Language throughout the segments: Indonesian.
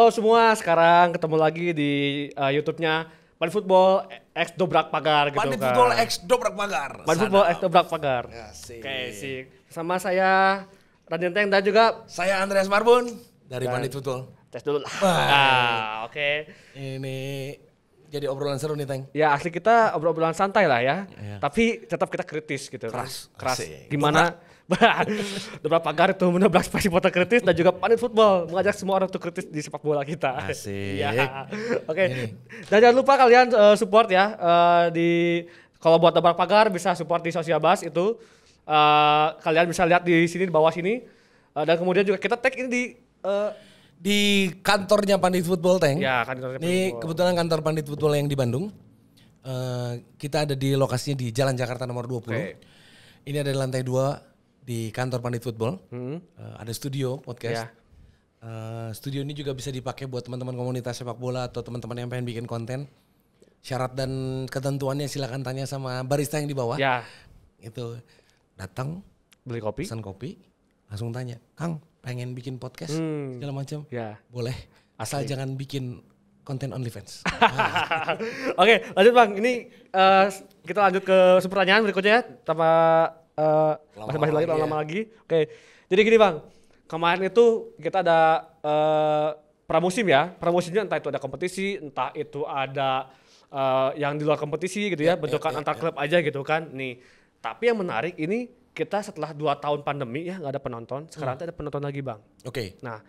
Halo semua, sekarang ketemu lagi di YouTube-nya Pandit Football X Dobrak Pagar gitu Pandit kan. Football X Dobrak Pagar. Pandit Football X Dobrak Pagar. Asik. Oke, sih. Sama saya Raden Teng dan juga Saya Andreas Marbun dari Pandit Football. tes dulu lah. Oke. Ini jadi obrolan seru nih, Teng. Ya asli kita obrol-obrolan santai lah ya. Iya. Tapi tetap kita kritis gitu. Keras. Keras. Asik. Gimana? Dobrak Pagar itu menabrak supporter kritis dan juga Pandit Football mengajak semua orang untuk kritis di sepak bola kita. Asik. Ya. Oke. Dan jangan lupa kalian support ya di kalau buat Dobrak Pagar bisa support di Sosial Bas itu. Kalian bisa lihat di sini di bawah sini. Dan kemudian juga kita tag ini Di kantornya Pandit Football, Teng. ya kan Ini kebetulan kantor Pandit Football yang di Bandung. Kita ada di lokasinya di Jalan Jakarta nomor 20. Oke. Ini ada di lantai 2 di kantor Pandit Football. Ada studio podcast. Ya. Studio ini juga bisa dipakai buat teman-teman komunitas sepak bola atau teman-teman yang pengen bikin konten. Syarat dan ketentuannya silakan tanya sama barista yang di bawah. Ya, Itu datang beli kopi. pesan kopi, langsung tanya, "Kang, pengen bikin podcast segala macam?" Ya. Boleh, asal jangan bikin konten OnlyFans. Oke, lanjut Bang. Ini kita lanjut ke pertanyaan berikutnya ya, tanpa basa-basi lagi, lama-lama lagi. Oke, jadi gini Bang, kemarin itu kita ada pramusim ya. Pramusimnya entah itu ada kompetisi, entah itu ada yang di luar kompetisi gitu ya, bentukan antar klub aja gitu kan. Nih, tapi yang menarik ini kita setelah 2 tahun pandemi ya nggak ada penonton, sekarang ada penonton lagi Bang. Oke. Nah,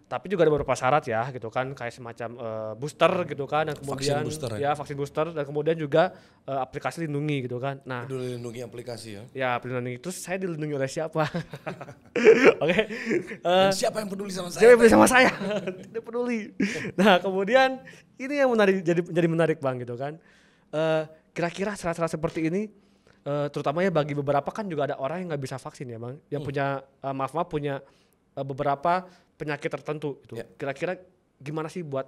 tapi juga ada beberapa syarat ya gitu kan, kayak semacam booster gitu kan, dan kemudian Vaksin booster ya vaksin booster, dan kemudian juga aplikasi lindungi gitu kan. Nah, Peduli lindungi aplikasi ya. ya pelindungi itu saya dilindungi oleh siapa? Oke, Dan siapa yang peduli sama siapa saya? yang peduli sama saya? Tidak peduli. Nah, kemudian ini yang menarik, jadi menarik Bang gitu kan. Kira-kira syarat-syarat seperti ini, terutama ya bagi beberapa kan juga ada orang yang nggak bisa vaksin ya Bang, yang punya maaf punya beberapa penyakit tertentu gitu. Ya. Kira-kira gimana sih buat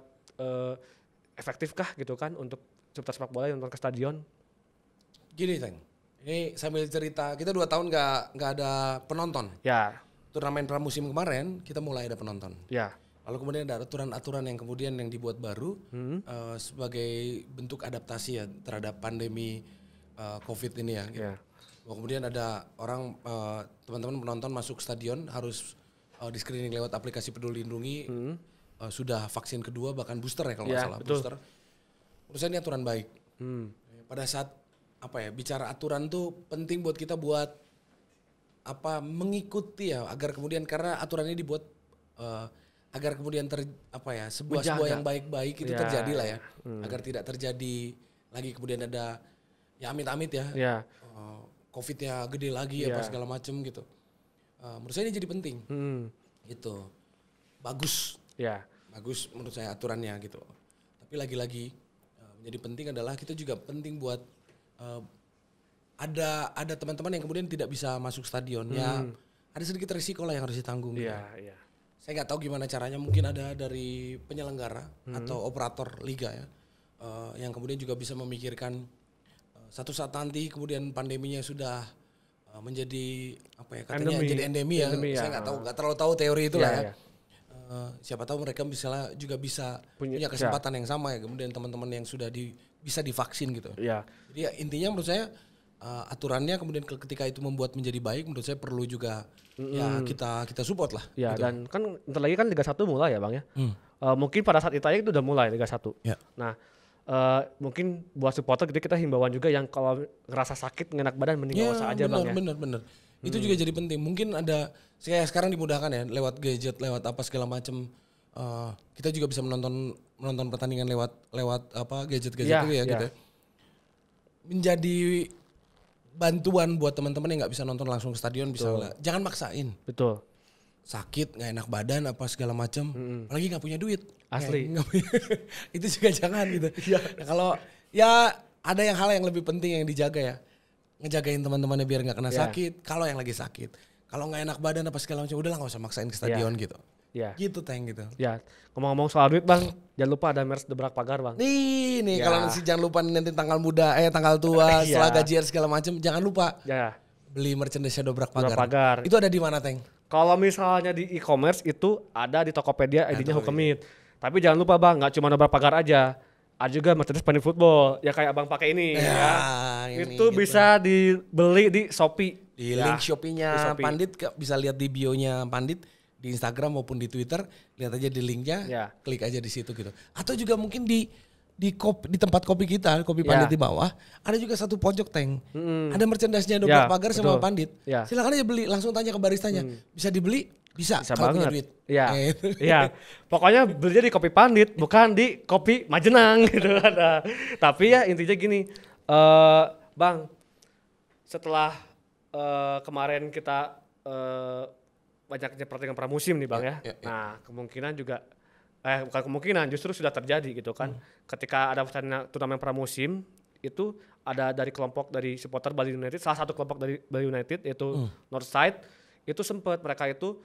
efektifkah gitu kan untuk supporter sepak bola yang nonton ke stadion? Gini, Teng. Ini sambil cerita, kita 2 tahun nggak ada penonton. Ya, Turnamen pramusim kemarin kita mulai ada penonton. ya, Lalu kemudian ada aturan-aturan yang kemudian yang dibuat baru sebagai bentuk adaptasi ya terhadap pandemi COVID ini ya. Gitu. ya, Kemudian ada orang teman-teman penonton masuk stadion harus di screening lewat aplikasi Peduli Lindungi, sudah vaksin kedua bahkan booster ya kalau nggak Ya, salah betul. booster. Menurut saya ini aturan baik. Pada saat bicara aturan tuh penting buat kita buat mengikuti ya agar kemudian karena aturan ini dibuat agar kemudian sebuah yang baik-baik itu Ya, terjadi lah ya. Agar tidak terjadi lagi kemudian ada ya amit-amit ya. ya, COVID-nya gede lagi apa segala macem gitu. Menurut saya ini jadi penting. Gitu. Bagus ya, menurut saya aturannya gitu. Tapi lagi-lagi menjadi penting adalah kita juga penting buat ada teman-teman yang kemudian tidak bisa masuk stadion ya. Ada sedikit risiko lah yang harus ditanggung. Gitu. ya, ya. Saya nggak tahu gimana caranya, mungkin ada dari penyelenggara atau operator liga ya, yang kemudian juga bisa memikirkan satu saat nanti kemudian pandeminya sudah menjadi katanya Endemi. jadi endemi ya. Endemi, ya. Saya nggak terlalu tahu teori itulah ya. Ya. Siapa tahu mereka juga bisa punya kesempatan yang sama ya, kemudian teman-teman yang sudah bisa divaksin gitu. Ya. Jadi ya, intinya menurut saya aturannya kemudian ketika itu membuat menjadi baik, menurut saya perlu juga ya kita support lah. Ya, gitu. dan kan bentar lagi kan Liga 1 mulai ya Bang ya. Mungkin pada saat itu aja itu udah mulai Liga 1. Ya. Nah, mungkin buat supporter gitu kita himbauan juga yang kalau ngerasa sakit nggak enak badan mending nggak usah aja Bang ya. Bener. Itu juga jadi penting. Mungkin ada kayak sekarang dimudahkan ya lewat gadget, lewat apa segala macam. Kita juga bisa menonton pertandingan lewat gadget-gadget Ya, itu ya, ya. gitu. Menjadi bantuan buat teman-teman yang nggak bisa nonton langsung ke stadion, bisa jangan maksain. Betul. Sakit nggak enak badan apa segala macam, apalagi nggak punya duit. Asli. Itu juga jangan gitu. Nah, kalau ya ada hal yang lebih penting yang dijaga ya, ngejagain teman-temannya biar nggak kena sakit. Kalau yang lagi sakit, kalau nggak enak badan apa segala macam, udahlah nggak usah maksain ke stadion gitu. Ya. Gitu Teng gitu. Ya, ngomong-ngomong soal duit Bang, jangan lupa ada merch Dobrak Pagar Bang. Nih Ya. kalau jangan lupa nanti tanggal tanggal tua Iya. setelah gajian segala macam, jangan lupa Ya. beli merchandise Dobrak Dobrak Pagar. Pagar. Itu ada di mana Teng? Kalau misalnya di e-commerce itu ada di Tokopedia, ID-nya Hukemit. Tapi jangan lupa Bang, nggak cuma nobar pagar aja. Ada juga merchandise Pandit Football, ya kayak Abang pakai ini ini itu gitu. bisa dibeli di Shopee. Di Ya, link Shopee-nya di Shopee. Pandit bisa lihat di bio-nya Pandit di Instagram maupun di Twitter, lihat aja di linknya, Ya. klik aja di situ gitu. Atau juga mungkin di tempat kopi kita, kopi Ya. Pandit di bawah, ada juga satu pojok tank. Ada merchandise-nya Ya, Dobrak Pagar sama betul. Pandit. Ya. Silakan aja beli, langsung tanya ke baristanya. Bisa dibeli? Bisa kalau punya duit. Iya. Gitu. Iya. Pokoknya belinya di Kopi Pandit, bukan di Kopi Majenang gitu kan. Nah, tapi ya intinya gini, Bang, setelah kemarin kita banyaknya pertandingan pramusim nih Bang ya. Nah, kemungkinan juga bukan kemungkinan, justru sudah terjadi gitu kan. Ketika ada turnamen pramusim itu ada dari kelompok dari supporter Bali United, salah satu kelompok dari Bali United yaitu Northside, itu sempat mereka itu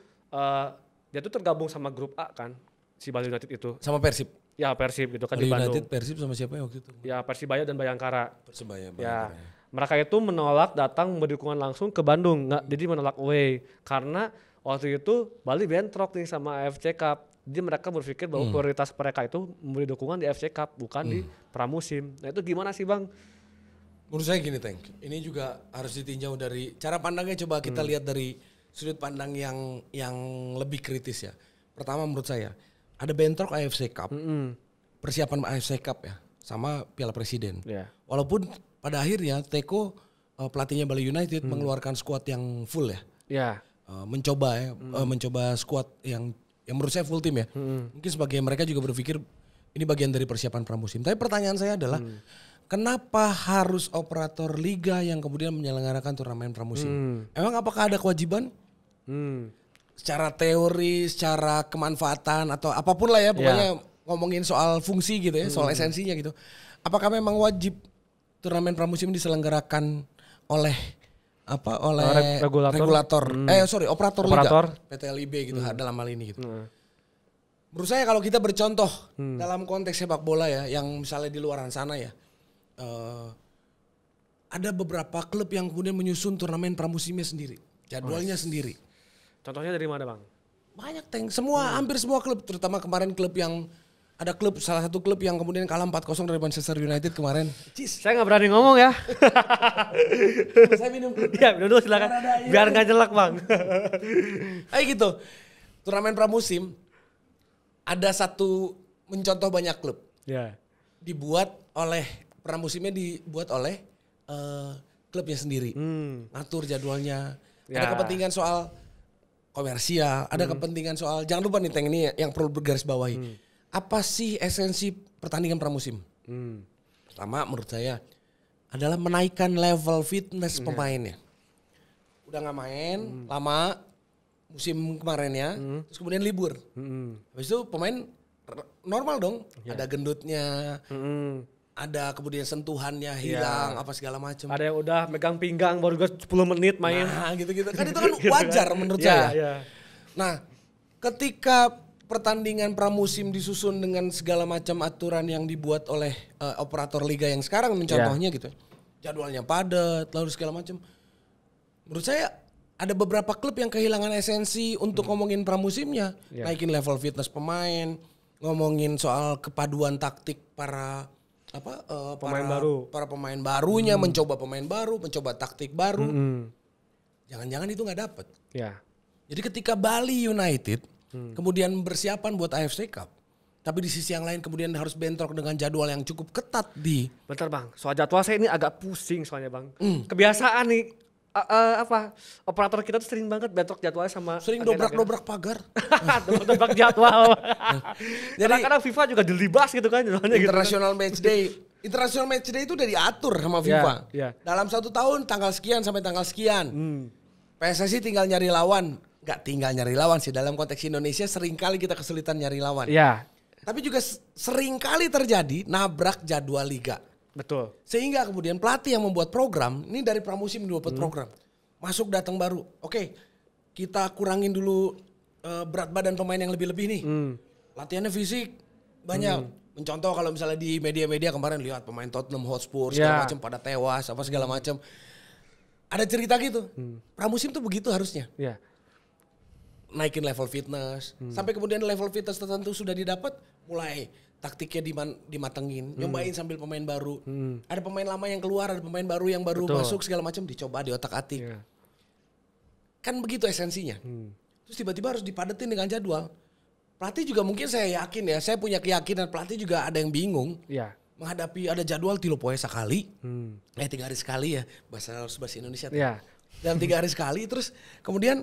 dia tuh tergabung sama grup A kan, si Bali United itu. Sama Persib. Ya Persib gitu kan Bali di Bandung. United, Persib sama siapa ya waktu itu? Ya Persibaya dan Bayangkara. Persebaya. Ya, mereka itu menolak datang memberi dukungan langsung ke Bandung, jadi menolak away karena waktu itu Bali bentrok nih sama AFC Cup. Jadi mereka berpikir bahwa prioritas mereka itu memberi dukungan di AFC Cup bukan di pramusim. Nah itu gimana sih Bang? Menurut saya gini Tank, ini juga harus ditinjau dari cara pandangnya, coba kita lihat dari sudut pandang yang lebih kritis ya. Pertama menurut saya ada bentrok AFC Cup, persiapan AFC Cup ya, sama Piala Presiden. Ya. Walaupun pada akhirnya Teko pelatihnya Bali United mengeluarkan skuad yang full ya. Ya. Mencoba skuad yang menurut saya full tim ya. Mungkin sebagai mereka juga berpikir ini bagian dari persiapan pramusim. Tapi pertanyaan saya adalah kenapa harus operator liga yang kemudian menyelenggarakan turnamen pramusim? Emang apakah ada kewajiban? Secara teori, secara kemanfaatan atau apapun lah ya, pokoknya ngomongin soal fungsi gitu ya, soal esensinya gitu. Apakah memang wajib turnamen pramusim diselenggarakan oleh regulator operator liga PT LIB gitu dalam hal ini gitu. Menurut saya kalau kita bercontoh dalam konteks sepak bola ya, yang misalnya di luaran sana ya, ada beberapa klub yang kemudian menyusun turnamen pramusimnya sendiri, jadwalnya sendiri. Contohnya dari mana Bang? Banyak Tank, hampir semua klub, terutama kemarin salah satu klub yang kemudian kalah 4-0 dari Manchester United kemarin. Saya nggak berani ngomong ya. Saya minum. Ya, minum dulu silakan. Biar nggak jelek Bang. Kayak gitu. Turnamen pramusim ada satu mencontoh banyak klub. Ya. Pramusimnya dibuat oleh klubnya sendiri. Ngatur jadwalnya. Ada kepentingan soal komersial, ada kepentingan soal, jangan lupa nih Teng, ini yang perlu bergaris bawahi. Apa sih esensi pertandingan pramusim? Pertama menurut saya adalah menaikkan level fitness pemainnya. Udah nggak main lama musim kemarin ya, terus kemudian libur. Habis itu pemain normal dong, ada gendutnya, ada kemudian sentuhannya hilang, apa segala macam. Ada yang udah megang pinggang baru juga 10 menit main. Nah gitu-gitu. Kan itu kan wajar menurut saya. Ya. Nah ketika pertandingan pramusim disusun dengan segala macam aturan yang dibuat oleh operator liga yang sekarang mencontohnya gitu. Jadwalnya padat, lalu segala macam. Menurut saya ada beberapa klub yang kehilangan esensi untuk ngomongin pramusimnya. Naikin level fitness pemain, ngomongin soal kepaduan taktik para pemain barunya, mencoba pemain baru, mencoba taktik baru. Jangan-jangan itu nggak dapet. Ya. Jadi ketika Bali United kemudian bersiapan buat AFC Cup, tapi di sisi yang lain kemudian harus bentrok dengan jadwal yang cukup ketat di. Bentar Bang, soal jadwal saya ini agak pusing soalnya Bang. Kebiasaan nih. Operator kita tuh sering banget bentrok jadwalnya sama Sering dobrak-dobrak pagar. dobrak jadwal. Jadi Kadang-kadang FIFA juga dilibas gitu kan. International Match Day. International Match Day itu udah diatur sama FIFA. Dalam 1 tahun tanggal sekian sampai tanggal sekian. PSSI tinggal nyari lawan. Nggak tinggal nyari lawan sih. Dalam konteks Indonesia seringkali kita kesulitan nyari lawan. Iya. Tapi juga seringkali terjadi nabrak jadwal liga. Betul. Sehingga kemudian pelatih yang membuat program, ini dari pramusim dibuat program. Masuk datang baru. Oke, kita kurangin dulu berat badan pemain yang lebih-lebih nih. Latihannya fisik banyak. Mencontoh kalau misalnya di media-media kemarin lihat pemain Tottenham Hotspur segala macam pada tewas apa segala macam. Ada cerita gitu. Pramusim tuh begitu harusnya. Iya. Naikin level fitness. Sampai kemudian level fitness tertentu sudah didapat, mulai taktiknya dimatengin, nyobain sambil pemain baru. Ada pemain lama yang keluar, ada pemain baru yang baru masuk segala macam dicoba di otak-atik. Iya. Kan begitu esensinya. Terus tiba-tiba harus dipadetin dengan jadwal. Pelatih juga mungkin saya yakin ya, saya punya keyakinan pelatih juga ada yang bingung. Iya. Menghadapi ada jadwal 3 poe sekali. 3 hari sekali ya, bahasa Indonesia. Iya. Dalam 3 hari sekali terus kemudian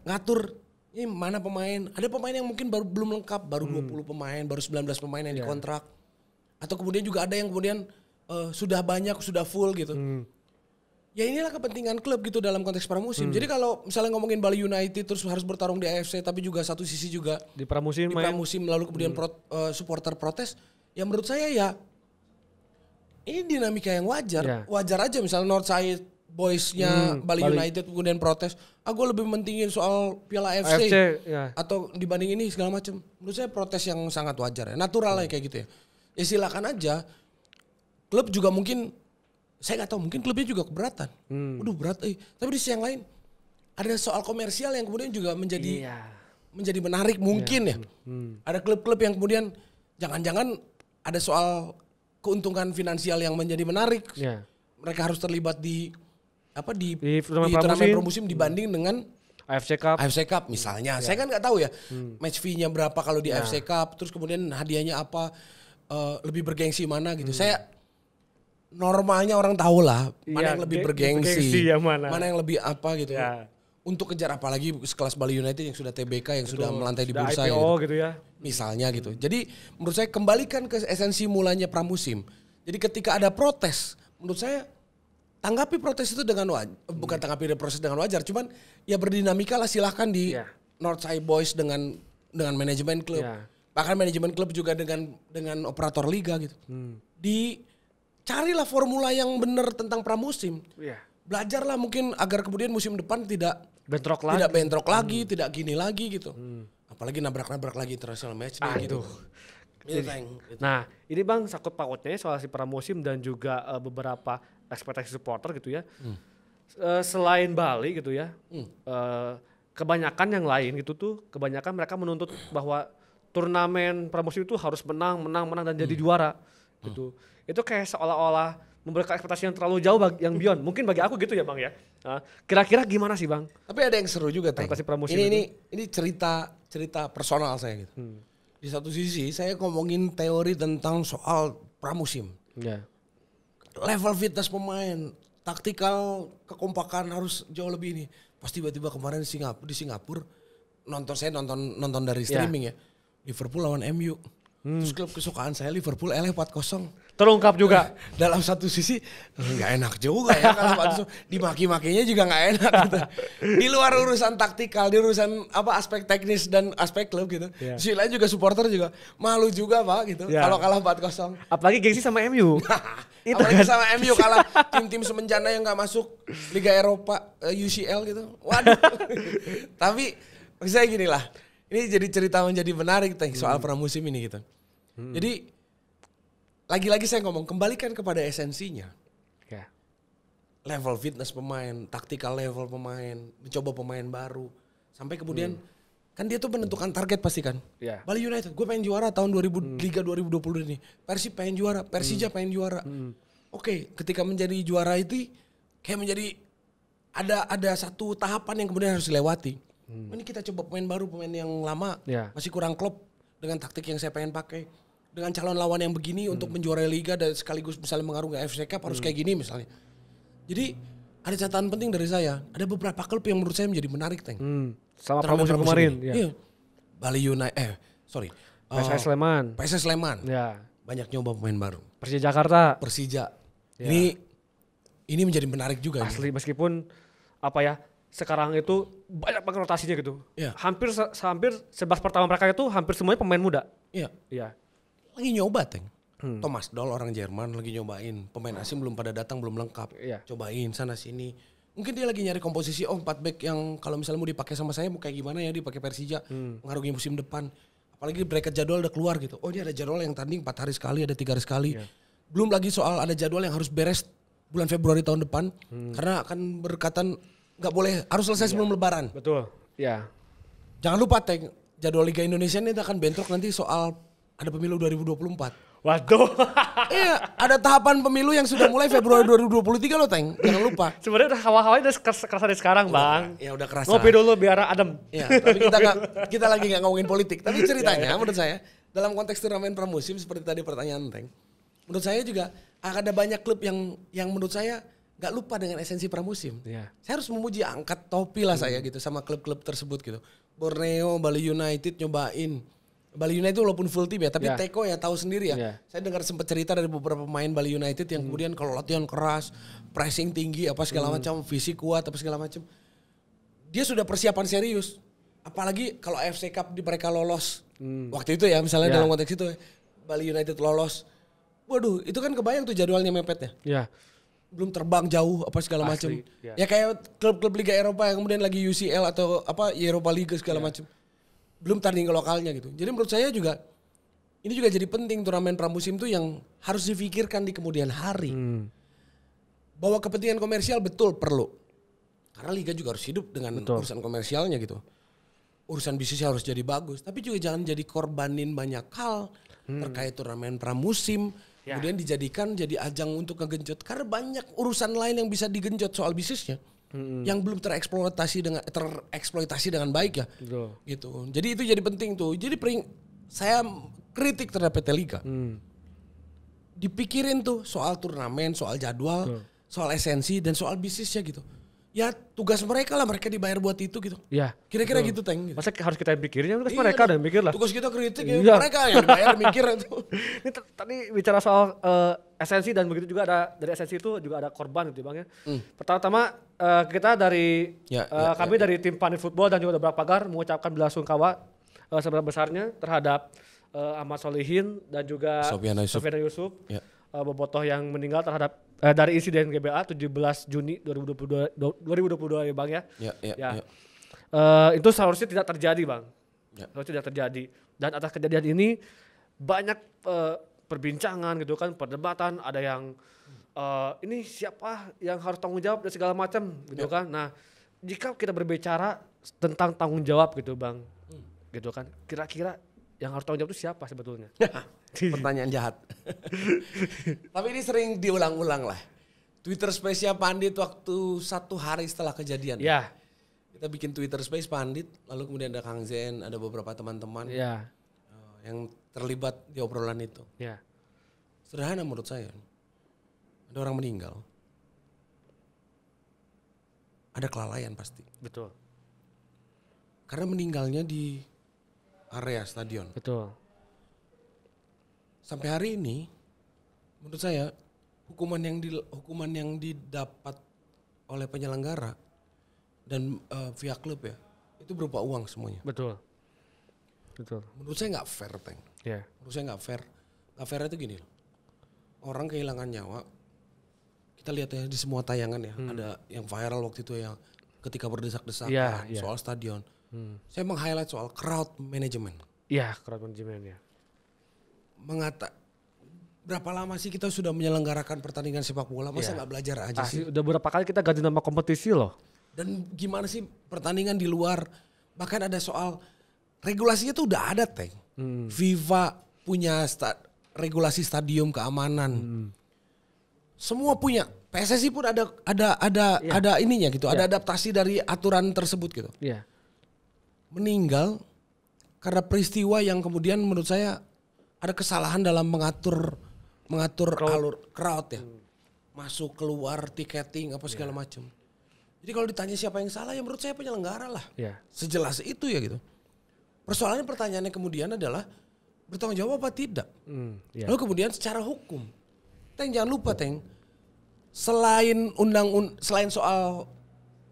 ngatur ini mana pemain. Ada pemain yang mungkin belum lengkap, baru 20 pemain, baru 19 pemain yang dikontrak. Atau kemudian juga ada yang kemudian sudah banyak, sudah full gitu. Ya inilah kepentingan klub gitu dalam konteks pramusim. Jadi kalau misalnya ngomongin Bali United terus harus bertarung di AFC tapi juga satu sisi juga Di pramusim lalu kemudian supporter protes. Ya menurut saya ya ini dinamika yang wajar. Ya. Wajar aja misalnya Northside Boys-nya Bali United kemudian protes. Gue lebih mentingin soal Piala AFC ya. atau dibanding ini segala macam. Menurut saya protes yang sangat wajar ya. Natural lah kayak gitu ya. Ya silakan aja. Klub juga mungkin saya nggak tahu mungkin klubnya juga keberatan. Waduh berat. Tapi di sisi yang lain ada soal komersial yang kemudian juga menjadi menarik mungkin ya. Ada klub-klub yang kemudian jangan-jangan ada soal keuntungan finansial yang menjadi menarik. Iya. Mereka harus terlibat di turnamen pramusim dibanding dengan AFC Cup misalnya. Saya kan nggak tahu ya match fee-nya berapa kalau di AFC Cup, terus kemudian hadiahnya apa, lebih bergengsi mana gitu. Saya normalnya orang tahu lah mana yang lebih bergengsi, mana yang lebih apa gitu. Ya. Untuk kejar apalagi sekelas Bali United yang sudah TBK yang sudah melantai di bursa IPO gitu ya. Misalnya gitu. Jadi menurut saya kembalikan ke esensi mulanya pramusim. Jadi ketika ada protes, menurut saya tanggapi protes itu dengan bukan tanggapi proses dengan wajar, cuman ya berdinamika lah silahkan di Northside Boys dengan manajemen klub. Bahkan manajemen klub juga dengan operator liga gitu. Carilah formula yang benar tentang pramusim. Belajarlah mungkin agar kemudian musim depan tidak bentrok lagi, tidak gini lagi gitu. Apalagi nabrak-nabrak lagi international match gitu. Nah, ini Bang sakut pautnya soal si pramusim dan juga beberapa ekspektasi supporter gitu ya. Selain Bali gitu ya. Kebanyakan yang lain gitu tuh, kebanyakan mereka menuntut bahwa turnamen pramusim itu harus menang dan jadi juara gitu. Itu kayak seolah-olah memberikan ekspektasi yang terlalu jauh yang beyond. Mungkin bagi aku gitu ya Bang ya. Kira-kira gimana sih Bang? Tapi ada yang seru juga Teng. Ini cerita personal saya gitu. Di satu sisi saya ngomongin teori tentang soal pramusim. Level fitness pemain, taktikal, kekompakan harus jauh lebih ini. Pas tiba-tiba kemarin di Singapura nonton dari streaming ya. Liverpool lawan MU. Terus klub kesukaan saya Liverpool 4-0. Terungkap juga. Dalam satu sisi nggak enak juga ya kalau dimaki-makinya juga nggak enak gitu. Di luar urusan taktikal, di urusan aspek teknis dan aspek klub gitu. Di sisi lain juga supporter juga malu juga Pak gitu. Kalau kalah 4-0. Apalagi gengsi sama MU. Apalagi sama MU kalah tim-tim semenjana yang nggak masuk Liga Eropa UCL gitu. Waduh. Tapi maksud saya gini lah. Ini jadi cerita menjadi menarik soal pramusim ini gitu. Jadi lagi-lagi saya ngomong kembalikan kepada esensinya. Level fitness pemain, taktikal level pemain, mencoba pemain baru. Sampai kemudian kan dia tuh menentukan target pasti kan. Bali United, gue pengen juara tahun Liga 2020 ini. Persib pengen juara, Persija pengen juara. Oke, ketika menjadi juara itu kayak menjadi ada satu tahapan yang kemudian harus dilewati. Ini kita coba pemain baru, pemain yang lama masih kurang klop dengan taktik yang saya pengen pakai. Dengan calon lawan yang begini untuk menjuarai liga dan sekaligus misalnya mengarungi AFC Cup harus kayak gini misalnya. Jadi ada catatan penting dari saya. Ada beberapa klub yang menurut saya menjadi menarik Teng. Sama pramusim kemarin. Iya. Bali United, PSS Sleman. PSS Sleman. Banyak nyoba pemain baru. Persija Jakarta. Persija. Ini menjadi menarik juga. Asli meskipun sekarang itu banyak banget rotasinya gitu. Hampir 11 pertama mereka itu hampir semuanya pemain muda. Iya. Lagi nyoba Teng. Thomas Doll orang Jerman lagi nyobain. Pemain asing belum pada datang, belum lengkap. Cobain sana sini. Mungkin dia lagi nyari komposisi 4 back yang kalau misalnya mau dipakai sama saya mau kayak gimana ya dipakai Persija. Mengarungi musim depan. Apalagi bracket jadwal udah keluar gitu. Oh ini ada jadwal yang tanding 4 hari sekali, ada 3 hari sekali. Belum lagi soal ada jadwal yang harus beres bulan Februari tahun depan. Karena akan berkaitan nggak boleh harus selesai sebelum Lebaran. Betul. Jangan lupa Teng, jadwal Liga Indonesia ini akan bentrok nanti soal ada pemilu 2024. Waduh. Iya, ada tahapan pemilu yang sudah mulai Februari 2023 loh, Teng. Jangan lupa. Sebenarnya udah hawa-hawanya udah kerasa dari sekarang, Bang. Ya udah kerasa. Ngopi dulu biar adem. Ya, tapi kita lagi nggak ngomongin politik. Tapi ceritanya menurut saya dalam konteks turnamen pramusim seperti tadi pertanyaan Teng. Menurut saya juga ada banyak klub yang menurut saya nggak lupa dengan esensi pramusim. Iya. Saya harus memuji, angkat topi lah saya gitu sama klub-klub tersebut gitu. Borneo, Bali United nyobain. Bali United walaupun full tim ya, tapi Teko ya tahu sendiri ya. Saya dengar sempat cerita dari beberapa pemain Bali United yang kemudian kalau latihan keras, pressing tinggi apa segala macam, fisik kuat apa segala macam. Dia sudah persiapan serius. Apalagi kalau AFC Cup di mereka lolos. Waktu itu ya misalnya dalam konteks itu ya, Bali United lolos. Waduh, itu kan kebayang tuh jadwalnya mepet ya. Iya. Belum terbang jauh apa segala macam. Ya kayak klub-klub Liga Eropa yang kemudian lagi UCL atau apa Europa League segala macam. Belum tanding ke lokalnya gitu. Jadi menurut saya juga ini juga jadi penting turnamen pramusim tuh yang harus difikirkan di kemudian hari. Bahwa kepentingan komersial betul perlu. Karena liga juga harus hidup dengan urusan komersialnya gitu. Urusan bisnisnya harus jadi bagus, tapi juga jangan jadi korbanin banyak hal terkait turnamen pramusim. Kemudian dijadikan jadi ajang untuk ngegenjot karena banyak urusan lain yang bisa digenjot soal bisnisnya. Yang belum tereksploitasi dengan baik ya. Gitu. Jadi itu jadi penting tuh. Jadi saya kritik terhadap PT Liga. Dipikirin tuh soal turnamen, soal jadwal, soal esensi dan soal bisnisnya gitu. Ya tugas mereka lah, mereka dibayar buat itu gitu. Iya. Kira-kira gitu Teng. Masa harus kita pikirin, tugas mereka udah mikir lah. Tugas kita kritik ya, mereka yang dibayar mikir itu. Ini tadi bicara soal esensi dan begitu juga ada dari esensi itu juga ada korban gitu Bang ya. Pertama-tama kita dari kami dari tim Panit Football dan juga beberapa pagar mengucapkan belasungkawa sebesar-besarnya terhadap Ahmad Solihin dan juga Sofyan Yusuf. Bobotoh yang meninggal terhadap dari insiden GBA 17 Juni 2022 ya Bang ya. Itu seharusnya tidak terjadi Bang. Seharusnya tidak terjadi. Dan atas kejadian ini banyak perbincangan gitu kan, perdebatan, ada yang ini siapa yang harus tanggung jawab dan segala macam gitu kan. Nah, jika kita berbicara tentang tanggung jawab gitu Bang. Gitu kan. Kira-kira yang harus tanggung jawab itu siapa sebetulnya? Pertanyaan jahat. Tapi ini sering diulang-ulang lah. Twitter Space-nya Pandit waktu 1 hari setelah kejadian. Ya. Kita bikin Twitter Space Pandit, lalu kemudian ada Kang Zen, ada beberapa teman-teman yang terlibat di obrolan itu. Sederhana menurut saya. Ada orang meninggal. Ada kelalaian pasti. Betul. Karena meninggalnya di area stadion. Betul. Sampai hari ini, menurut saya hukuman yang didapat oleh penyelenggara dan pihak klub ya, itu berupa uang semuanya. Betul. Betul. Menurut saya nggak fair, Teng. Menurut saya nggak fair. Nggak fair itu gini loh. Orang kehilangan nyawa. Kita lihat ya di semua tayangan ya, ada yang viral waktu itu yang ketika berdesak-desakan soal stadion. Saya meng-highlight soal crowd management. Iya, crowd management ya. Berapa lama sih kita sudah menyelenggarakan pertandingan sepak bola, masa nggak belajar aja sih? Udah berapa kali kita ganti nama kompetisi loh. Dan gimana sih pertandingan di luar, bahkan ada soal regulasinya tuh udah ada Teng. FIFA punya regulasi stadium keamanan. Semua punya. PSSI pun ada ininya gitu, ada adaptasi dari aturan tersebut gitu. Meninggal karena peristiwa yang kemudian menurut saya ada kesalahan dalam mengatur alur crowd ya. Masuk keluar tiketing apa segala macam. Jadi kalau ditanya siapa yang salah ya menurut saya penyelenggara lah. Sejelas itu ya gitu. Pertanyaannya kemudian adalah bertanggung jawab apa tidak? Lalu kemudian secara hukum. Teng jangan lupa Teng. Selain soal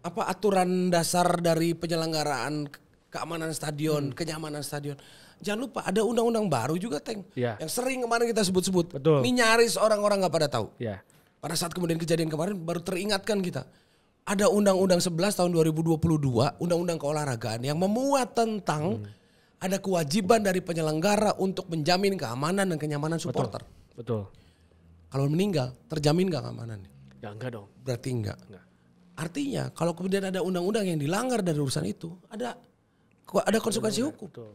aturan dasar dari penyelenggaraan keamanan stadion, kenyamanan stadion. Jangan lupa ada undang-undang baru juga Teng. Yang sering kemarin kita sebut-sebut. Betul. Ini nyaris orang-orang gak pada tahu. Pada saat kemudian kejadian kemarin baru teringatkan kita. Ada Undang-Undang 11 tahun 2022, Undang-Undang keolahragaan yang memuat tentang ada kewajiban dari penyelenggara untuk menjamin keamanan dan kenyamanan supporter. Betul. Kalau meninggal, terjamin gak keamanannya? Ya enggak dong. Berarti enggak. Artinya kalau kemudian ada undang-undang yang dilanggar dari urusan itu, ada konsekuensi hukum. Betul.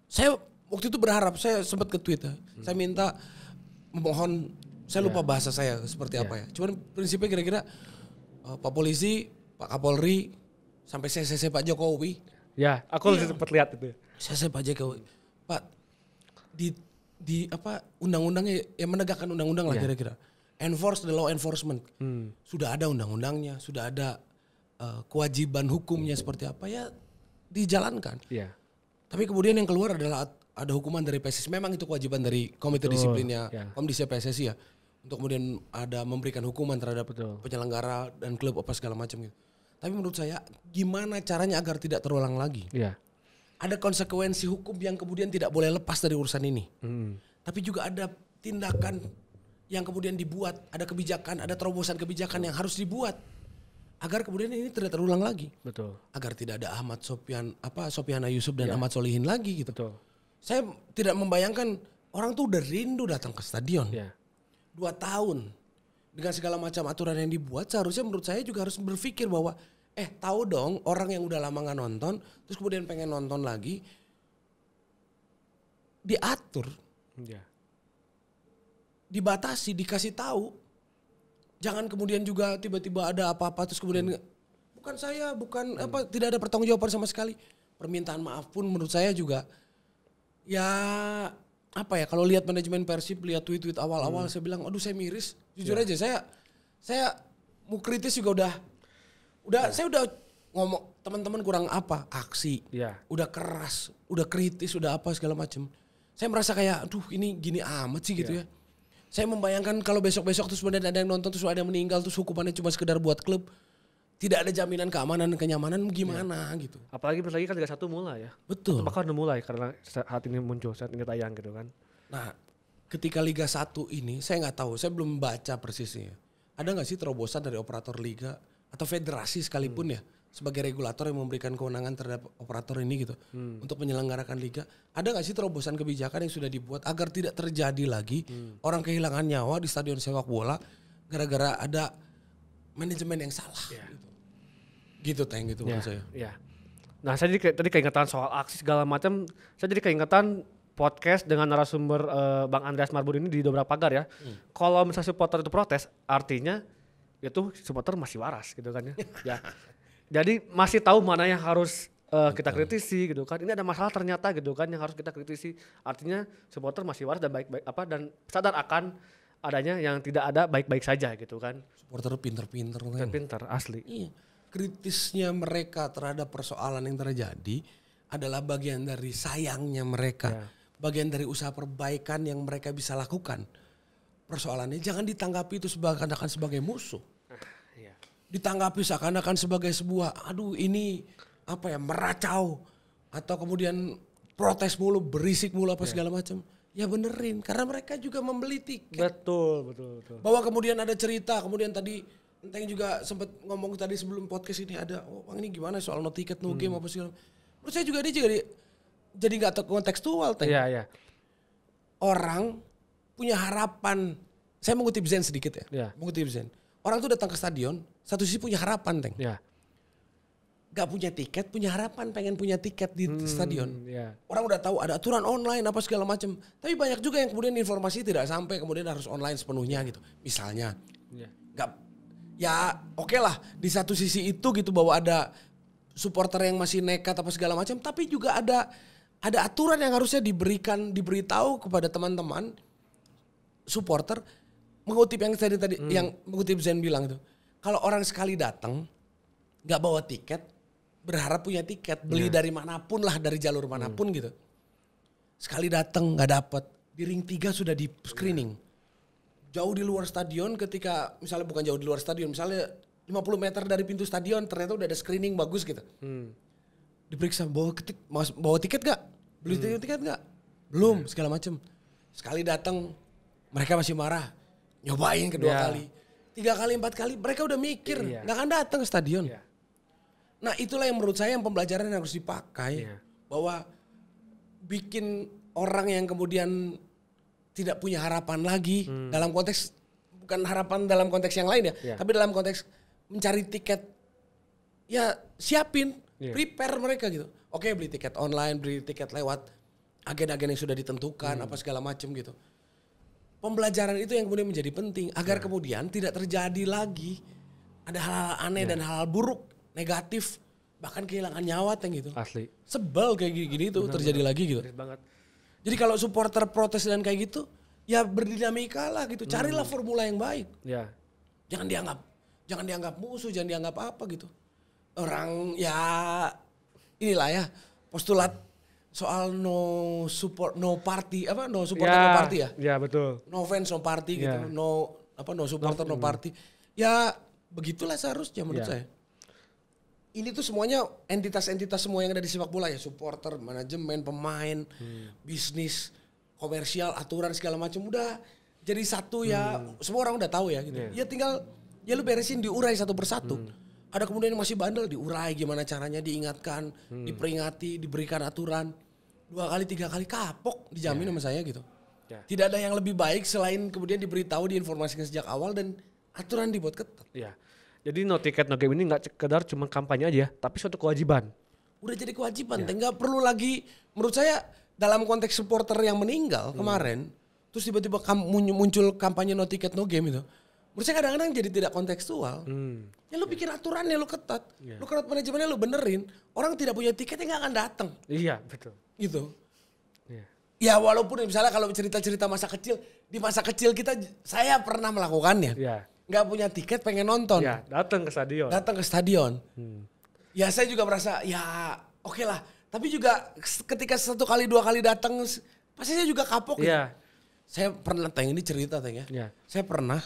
Saya waktu itu berharap, saya sempat ke tweet, saya minta memohon, saya lupa bahasa saya seperti apa ya. Cuman prinsipnya kira-kira Pak Polisi, Pak Kapolri, sampai CC Pak Jokowi. Ya, aku sempat lihat itu. CC Pak Jokowi, Pak di apa undang-undangnya yang menegakkan undang-undang lah kira-kira. Enforce the law enforcement. Sudah ada undang-undangnya, sudah ada kewajiban hukumnya seperti apa ya dijalankan. Iya. Tapi kemudian yang keluar adalah ada hukuman dari PSSI. Memang itu kewajiban dari komite disiplinnya Komdisi PSSI ya. Untuk kemudian ada memberikan hukuman terhadap penyelenggara dan klub apa segala macam gitu. Tapi menurut saya gimana caranya agar tidak terulang lagi? Iya. Ada konsekuensi hukum yang kemudian tidak boleh lepas dari urusan ini. Tapi juga ada tindakan yang kemudian dibuat, ada kebijakan, ada terobosan kebijakan yang harus dibuat agar kemudian ini tidak terulang lagi. Betul. Agar tidak ada Sopiana Yusuf dan Ahmad Solihin lagi gitu. Betul. Saya tidak membayangkan orang tuh udah rindu datang ke stadion. 2 tahun dengan segala macam aturan yang dibuat, seharusnya menurut saya juga harus berpikir bahwa tahu dong orang yang udah lama nggak nonton, terus kemudian pengen nonton lagi, diatur, dibatasi, dikasih tahu. Jangan kemudian juga tiba-tiba ada apa-apa terus kemudian tidak ada pertanggungjawaban sama sekali. Permintaan maaf pun menurut saya juga kalau lihat manajemen Persib, lihat tweet-tweet awal-awal saya bilang aduh saya miris. Jujur aja saya mau kritis juga saya udah ngomong teman-teman kurang aksi. Udah keras, udah kritis, udah apa segala macam. Saya merasa kayak aduh ini gini amat sih gitu ya. Saya membayangkan kalau besok-besok terus kemudian ada yang nonton terus ada yang meninggal terus hukumannya cuma sekedar buat klub. Tidak ada jaminan keamanan dan kenyamanan gimana gitu. Apalagi bentar lagi kan Liga 1 mulai ya. Betul. Bahkan udah mulai karena saat ini tayang gitu kan. Nah ketika Liga 1 ini saya nggak tahu, saya belum baca persisnya. Ada nggak sih terobosan dari operator liga atau federasi sekalipun ya sebagai regulator yang memberikan kewenangan terhadap operator ini gitu untuk menyelenggarakan liga. Ada nggak sih terobosan kebijakan yang sudah dibuat agar tidak terjadi lagi orang kehilangan nyawa di stadion sepak bola gara-gara ada manajemen yang salah gitu Teng gitu menurut saya. Iya. Nah saya tadi keingetan soal aksi segala macam, saya jadi keingetan podcast dengan narasumber Bang Andreas Marbun ini di Dobrak Pagar ya. Kalau misalnya supporter itu protes, artinya itu supporter masih waras gitu kan ya. Ya. Jadi masih tahu mana yang harus kita kritisi gitu kan. Ini ada masalah ternyata gitu kan yang harus kita kritisi. Artinya supporter masih waras dan baik-baik dan sadar akan adanya yang tidak ada baik-baik saja gitu kan. Supporter pinter-pinter kan. Pinter asli. Iya. Kritisnya mereka terhadap persoalan yang terjadi adalah bagian dari sayangnya mereka. Bagian dari usaha perbaikan yang mereka bisa lakukan. Persoalannya jangan ditanggapi itu seakan-akan sebagai musuh. Ditanggapi seakan-akan sebagai sebuah ini meracau atau kemudian protes mulu, berisik mulu apa segala macam. Ya benerin karena mereka juga membeli tiket. Betul. Bahwa kemudian ada cerita, kemudian tadi Enteng juga sempat ngomong tadi sebelum podcast ini ada Bang ini gimana soal no tiket no game apa segala. Menurut saya juga dia jadi enggak kontekstual Teng. Iya. Orang punya harapan. Saya mengutip Zen sedikit ya. Mengutip Zen. Orang tuh datang ke stadion, satu sisi punya harapan, Teng. Gak punya tiket, punya harapan pengen punya tiket di stadion. Orang udah tahu ada aturan online apa segala macam. Tapi banyak juga yang kemudian informasi tidak sampai, kemudian harus online sepenuhnya gitu. Misalnya, oke lah di satu sisi itu gitu bahwa ada supporter yang masih nekat apa segala macam, tapi juga ada aturan yang harusnya diberitahu kepada teman-teman supporter. Mengutip yang tadi yang mengutip Zen bilang itu, kalau orang sekali datang nggak bawa tiket, berharap punya tiket, beli dari manapun lah, dari jalur manapun gitu, sekali datang nggak dapet, di ring 3 sudah di screening, jauh di luar stadion, ketika misalnya bukan jauh di luar stadion, misalnya 50 meter dari pintu stadion ternyata udah ada screening bagus gitu, diperiksa bawa tiket nggak, beli tiket nggak, belum segala macam, sekali datang mereka masih marah. Nyobain kedua kali, 3 kali, 4 kali, mereka udah mikir, nggak akan datang ke stadion. Nah itulah yang menurut saya yang pembelajaran yang harus dipakai, bahwa bikin orang yang kemudian tidak punya harapan lagi dalam konteks, bukan harapan dalam konteks yang lain ya, tapi dalam konteks mencari tiket, ya siapin, prepare mereka gitu. Oke, beli tiket online, beli tiket lewat agen-agen yang sudah ditentukan apa segala macam gitu. Pembelajaran itu yang kemudian menjadi penting agar kemudian tidak terjadi lagi ada hal-hal aneh dan hal-hal buruk, negatif, bahkan kehilangan nyawa gitu. Asli. Sebel kayak gini tuh terjadi lagi gitu. Bener banget. Jadi kalau supporter protes dan kayak gitu, ya berdinamika lah gitu. Carilah formula yang baik. Ya. Jangan dianggap musuh, jangan dianggap apa gitu. Orang ya inilah ya postulat soal no support no party no supporter no party ya. Ya betul. No fans no party gitu. No supporter no party. Ya begitulah seharusnya menurut saya. Ini tuh semuanya entitas-entitas semua yang ada di sepak bola ya, supporter, manajemen, pemain, bisnis, komersial, aturan segala macam udah jadi satu ya. Semua orang udah tahu ya gitu. Ya tinggal ya lu beresin diurai satu persatu. Ada kemudian yang masih bandel diurai gimana caranya, diingatkan, diperingati, diberikan aturan. 2 kali 3 kali kapok dijamin sama saya gitu. Tidak ada yang lebih baik selain kemudian diberitahu, diinformasikan sejak awal dan aturan dibuat ketat. Iya. Jadi no ticket no game ini nggak sekedar cuma kampanye aja, tapi suatu kewajiban. Udah jadi kewajiban, nggak perlu lagi menurut saya dalam konteks supporter yang meninggal kemarin, terus tiba-tiba muncul kampanye no ticket no game itu. Menurut saya kadang-kadang jadi tidak kontekstual. Ya lu bikin aturannya lu ketat, lu ketat manajemennya lu benerin, orang tidak punya tiketnya nggak akan datang. Iya betul. Gitu. Ya walaupun misalnya kalau cerita-cerita masa kecil, di masa kecil saya pernah melakukannya. Iya. Nggak punya tiket pengen nonton. Ya datang ke stadion. Datang ke stadion. Ya saya juga merasa ya oke lah. Tapi juga ketika 1 kali 2 kali datang pasti saya juga kapok. Iya. Saya pernah ini cerita ya. Saya pernah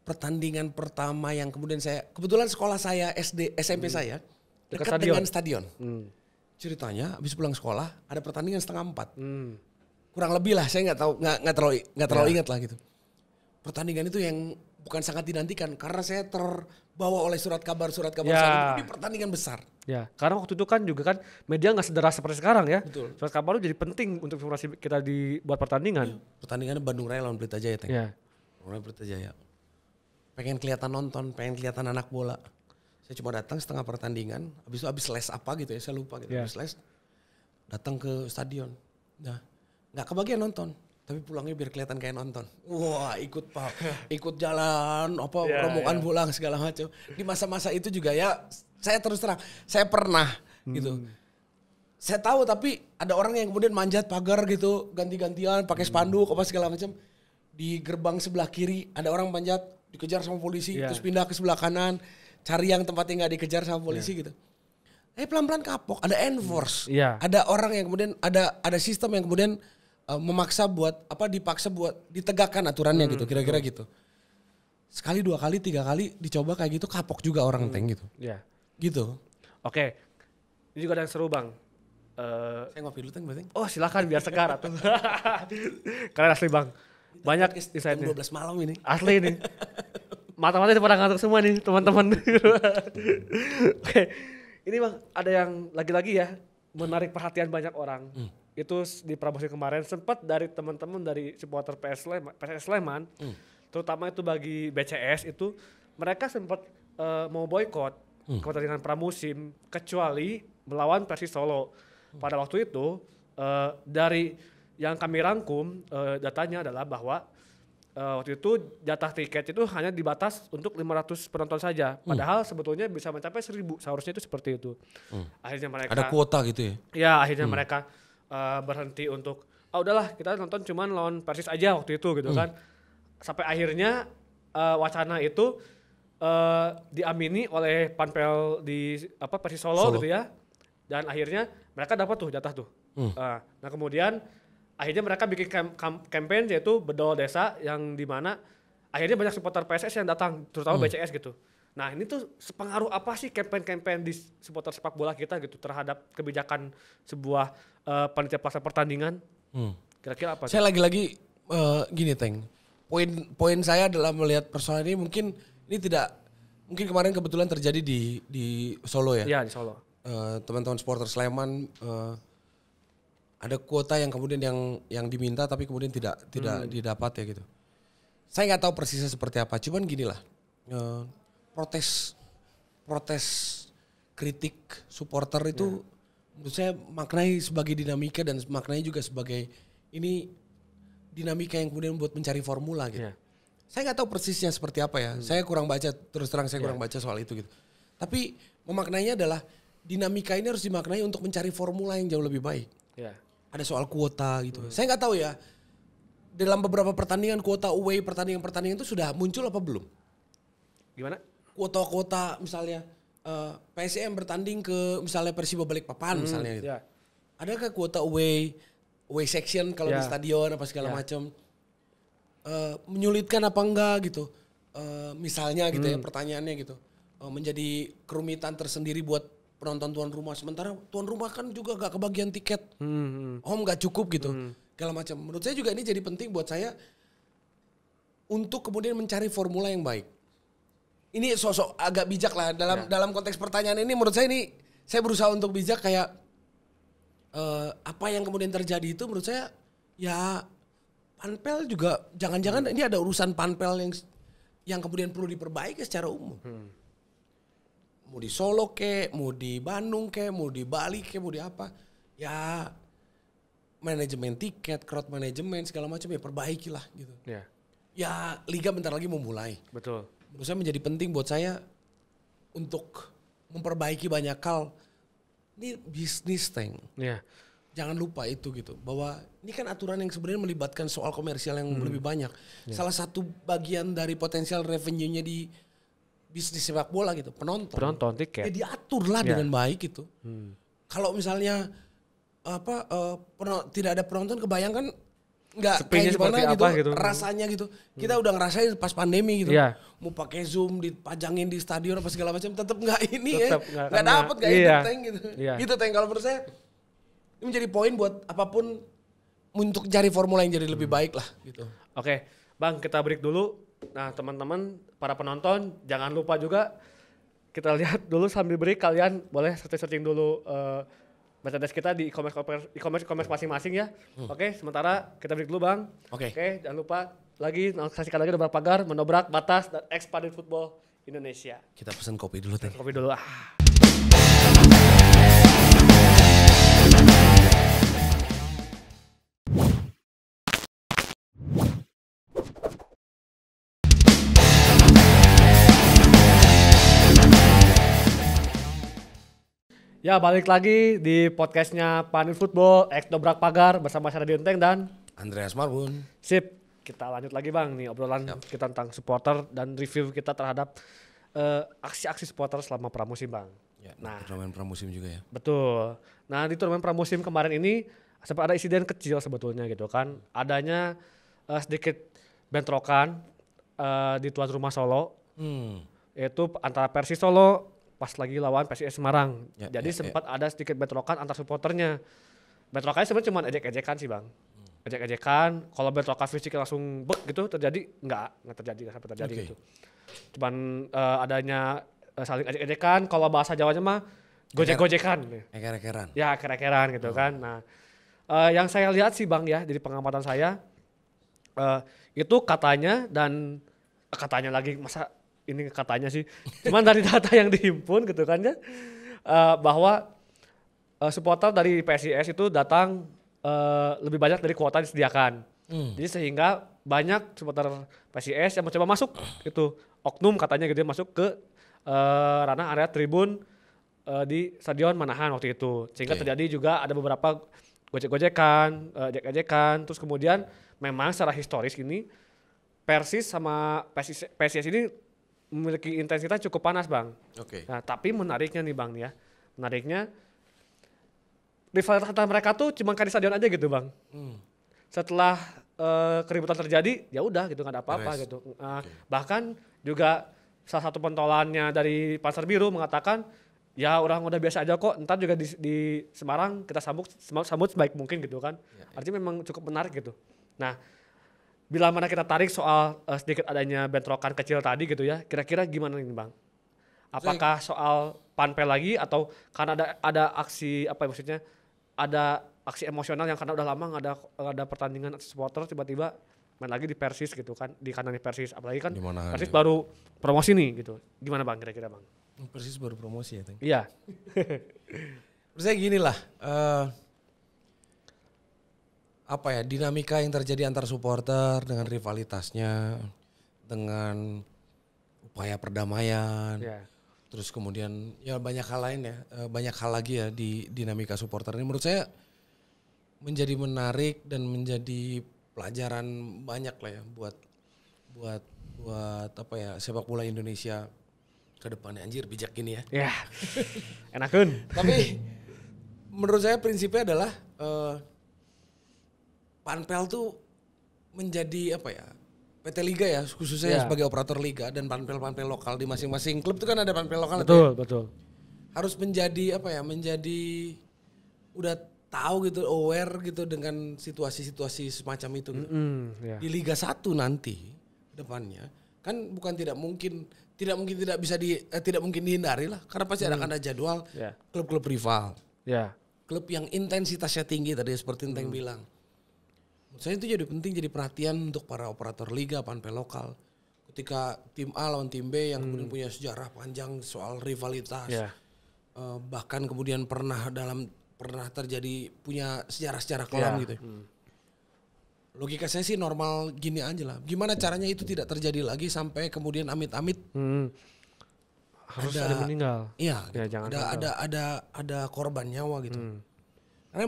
pertandingan pertama yang kemudian kebetulan sekolah saya SMP saya dekat dengan stadion. Ceritanya habis pulang sekolah ada pertandingan 3:30. Kurang lebih lah, saya nggak terlalu ingat lah gitu. Pertandingan itu yang bukan sangat dinantikan karena saya terbawa oleh surat kabar ini pertandingan besar. Ya, karena waktu itu kan juga kan media nggak sederas seperti sekarang ya. Betul. Surat kabar itu jadi penting untuk informasi kita buat pertandingan. Pertandingannya Bandung Raya lawan Pelita Jaya, Iya. Pelita Jaya. Pengen kelihatan nonton, pengen kelihatan anak bola. Saya cuma datang setengah pertandingan, habis les apa gitu ya, saya lupa gitu. Habis les datang ke stadion. Nah, nggak kebagian nonton. Tapi pulangnya biar kelihatan kayak nonton. Wah, ikut jalan, rombongan pulang segala macam. Di masa-masa itu juga ya, saya terus terang, saya pernah gitu. Saya tahu tapi ada orang yang kemudian manjat pagar gitu, ganti-gantian, pakai spanduk apa segala macam. Di gerbang sebelah kiri ada orang manjat, dikejar sama polisi, terus pindah ke sebelah kanan, cari yang tempatnya nggak dikejar sama polisi gitu. Pelan-pelan kapok, ada enforce, ada orang yang kemudian ada sistem yang kemudian memaksa dipaksa buat ditegakkan aturannya gitu, kira-kira gitu. Sekali 2 kali 3 kali dicoba kayak gitu kapok juga orang gitu. Iya. Gitu. Oke. Ini juga ada yang seru Bang. Saya ngopi dulu berarti. Oh silakan biar segar atuh. Kalian asli Bang. Banyak insight-nya. 12 malam ini. Asli nih. Mata-mata pada ngantuk semua nih teman-teman. Oke. Ini Bang ada yang lagi-lagi ya menarik perhatian banyak orang. Itu di pramusim kemarin sempat dari teman-teman dari supporter PSS Sleman, terutama itu bagi BCS itu mereka sempat mau boykot pertandingan pramusim kecuali melawan Persis Solo. Pada waktu itu dari yang kami rangkum datanya adalah bahwa waktu itu jatah tiket itu hanya dibatas untuk 500 penonton saja. Padahal sebetulnya bisa mencapai 1.000, seharusnya itu seperti itu. Akhirnya mereka ada kuota gitu ya? Ya akhirnya mereka berhenti untuk udahlah kita nonton cuman lawan Persis aja waktu itu gitu kan. Sampai akhirnya wacana itu diamini oleh Panpel di Persis Solo gitu ya. Dan akhirnya mereka dapat tuh jatah tuh. Nah kemudian akhirnya mereka bikin campaign yaitu Bedol Desa yang dimana akhirnya banyak supporter PSS yang datang terutama BCS gitu. Nah ini tuh sepengaruh apa sih campaign di supporter sepak bola kita gitu terhadap kebijakan sebuah panitia pelaksana pertandingan? Kira-kira apa? Saya lagi-lagi gini Teng, poin saya adalah melihat persoalan ini mungkin kemarin kebetulan terjadi di Solo ya. Iya di Solo. Teman-teman supporter Sleman ada kuota yang kemudian yang diminta tapi kemudian tidak didapat ya gitu. Saya nggak tahu persisnya seperti apa, cuman gini lah. Protes kritik supporter itu menurut saya maknai sebagai dinamika dan maknai juga sebagai ini dinamika yang kemudian buat mencari formula gitu. Yeah. Saya nggak tahu persisnya seperti apa ya. Saya kurang baca, terus terang saya kurang baca soal itu gitu. Tapi memaknainya adalah dinamika ini harus dimaknai untuk mencari formula yang jauh lebih baik. Yeah. Ada soal kuota gitu. Saya nggak tahu ya. Dalam beberapa pertandingan kuota away pertandingan itu sudah muncul apa belum? Gimana? Kuota-kuota misalnya PSM bertanding ke misalnya Persiba Balikpapan misalnya gitu. Yeah. Adakah kuota away section kalau di stadion apa segala macam? Menyulitkan apa enggak gitu. Misalnya gitu ya pertanyaannya gitu. Menjadi kerumitan tersendiri buat penonton tuan rumah. Sementara tuan rumah kan juga gak kebagian tiket. Home gak cukup gitu. Segala macam. Menurut saya juga ini jadi penting buat saya untuk kemudian mencari formula yang baik. Ini sosok agak bijak lah dalam konteks pertanyaan ini. Menurut saya ini saya berusaha untuk bijak kayak apa yang kemudian terjadi itu menurut saya ya Panpel juga jangan-jangan ini ada urusan Panpel yang kemudian perlu diperbaiki secara umum. Mau di Solo mau di Bandung mau di Bali mau di apa. Ya manajemen tiket, crowd management segala macam ya perbaikilah gitu. Yeah. Ya liga bentar lagi mau mulai. Betul. Menurut saya menjadi penting buat saya untuk memperbaiki banyak hal. Ini bisnis thing. Yeah. Jangan lupa itu gitu. Bahwa ini kan aturan yang sebenarnya melibatkan soal komersial yang lebih banyak. Salah satu bagian dari potensial revenue-nya di bisnis sepak bola gitu. Penonton tiket. Ya diatur lah dengan baik gitu. Kalau misalnya tidak ada penonton kebayangkan nggak kayak gimana gitu rasanya gitu. Kita udah ngerasain pas pandemi gitu. Mau pakai Zoom dipajangin di stadion apa segala macam tetap nggak ini nggak dapet nggak entertain gitu. Gitu Teng kalau menurut saya ini menjadi poin buat apapun untuk cari formula yang jadi lebih baik lah gitu. Oke, Bang, kita break dulu. Nah, teman-teman, para penonton jangan lupa juga kita lihat dulu sambil break kalian boleh searching dulu merchandise kita di e-commerce masing-masing ya. Oke, sementara kita break dulu Bang. Oke, jangan lupa lagi saksikan lagi Dobrak Pagar menobrak batas dan expanded football Indonesia. Kita pesan kopi dulu Teh. Kopi dulu Ya, balik lagi di podcastnya Panin Football, X Dobrak Pagar bersama Syara Dienteng dan Andreas Marbun. Sip, kita lanjut lagi Bang nih obrolan kita tentang supporter dan review kita terhadap aksi-aksi supporter selama pramusim Bang. Ya, turnamen pramusim juga ya. Betul. Nah di turnamen pramusim kemarin ini sempat ada insiden kecil sebetulnya gitu kan. Adanya sedikit bentrokan di tuan rumah Solo, yaitu antara Persis Solo pas lagi lawan PSIS Semarang. Jadi sempat ada sedikit bentrokan antar supporternya. Bentrokannya sebenarnya cuma ejek-ejekan sih Bang. Ejek-ejekan, kalau bentrokan fisik langsung gitu terjadi, nggak terjadi, nggak sampai terjadi gitu. Cuman adanya saling ejek-ejekan, kalau bahasa Jawanya mah gojek-gojekan. Eker-ekeran. Ya, eker-ekeran gitu kan. Nah, yang saya lihat sih Bang ya, dari pengamatan saya, itu katanya lagi, masa ini katanya sih, cuman dari data yang dihimpun gitu kan ya, bahwa supporter dari PSIS itu datang lebih banyak dari kuota disediakan. Jadi sehingga banyak supporter PSIS yang mencoba masuk itu, oknum katanya gitu masuk ke ranah area tribun di Stadion Manahan waktu itu. Sehingga terjadi juga ada beberapa gojek-gojekan, ejek-ejekan, terus kemudian memang secara historis ini Persis sama PSIS ini memiliki intensitas cukup panas Bang. Nah, tapi menariknya nih Bang ya. Menariknya rivalitas antara mereka tuh cuma kayak di stadion aja gitu Bang. Setelah keributan terjadi, ya udah gitu, nggak ada apa-apa gitu. Bahkan juga salah satu pentolannya dari Panser Biru mengatakan, ya orang udah biasa aja kok, ntar juga di Semarang kita sambut sebaik mungkin gitu kan. Artinya memang cukup menarik gitu. Nah, bila mana kita tarik soal sedikit adanya bentrokan kecil tadi gitu ya, kira-kira gimana nih Bang? Apakah soal Panpel lagi atau karena ada aksi apa ya, maksudnya ada aksi emosional yang karena udah lama nggak ada pertandingan supporter tiba-tiba main lagi di Persis gitu kan, di kandang Persis, apalagi kan Persis baru promosi nih gitu. Gimana Bang kira-kira Bang? Persis baru promosi ya Teng? Iya. Menurut saya gini lah, dinamika yang terjadi antar supporter dengan rivalitasnya, dengan upaya perdamaian, terus kemudian ya banyak hal lain ya, banyak hal lagi ya di dinamika supporter ini menurut saya menjadi menarik dan menjadi pelajaran banyak lah ya buat sepak bola Indonesia ke depannya. Anjir bijak gini ya. Ya. Enakeun. Tapi menurut saya prinsipnya adalah Panpel tuh menjadi PT Liga ya khususnya sebagai operator liga dan panpel lokal di masing-masing klub itu kan ada panpel lokal. Betul. Harus menjadi udah tahu gitu, aware gitu dengan situasi-situasi semacam itu gitu. Di Liga 1 nanti depannya kan tidak mungkin tidak bisa tidak mungkin dihindari lah karena pasti akan ada jadwal klub-klub rival. Klub yang intensitasnya tinggi tadi seperti yang bilang. Menurut saya itu jadi penting, jadi perhatian untuk para operator liga, panpel lokal. Ketika tim A lawan tim B yang kemudian punya sejarah panjang soal rivalitas. Bahkan kemudian pernah terjadi punya sejarah kelam gitu. Logika saya sih normal gini aja lah. Gimana caranya itu tidak terjadi lagi sampai kemudian amit-amit harus ada meninggal. Iya, gitu. Ada korban nyawa gitu. Karena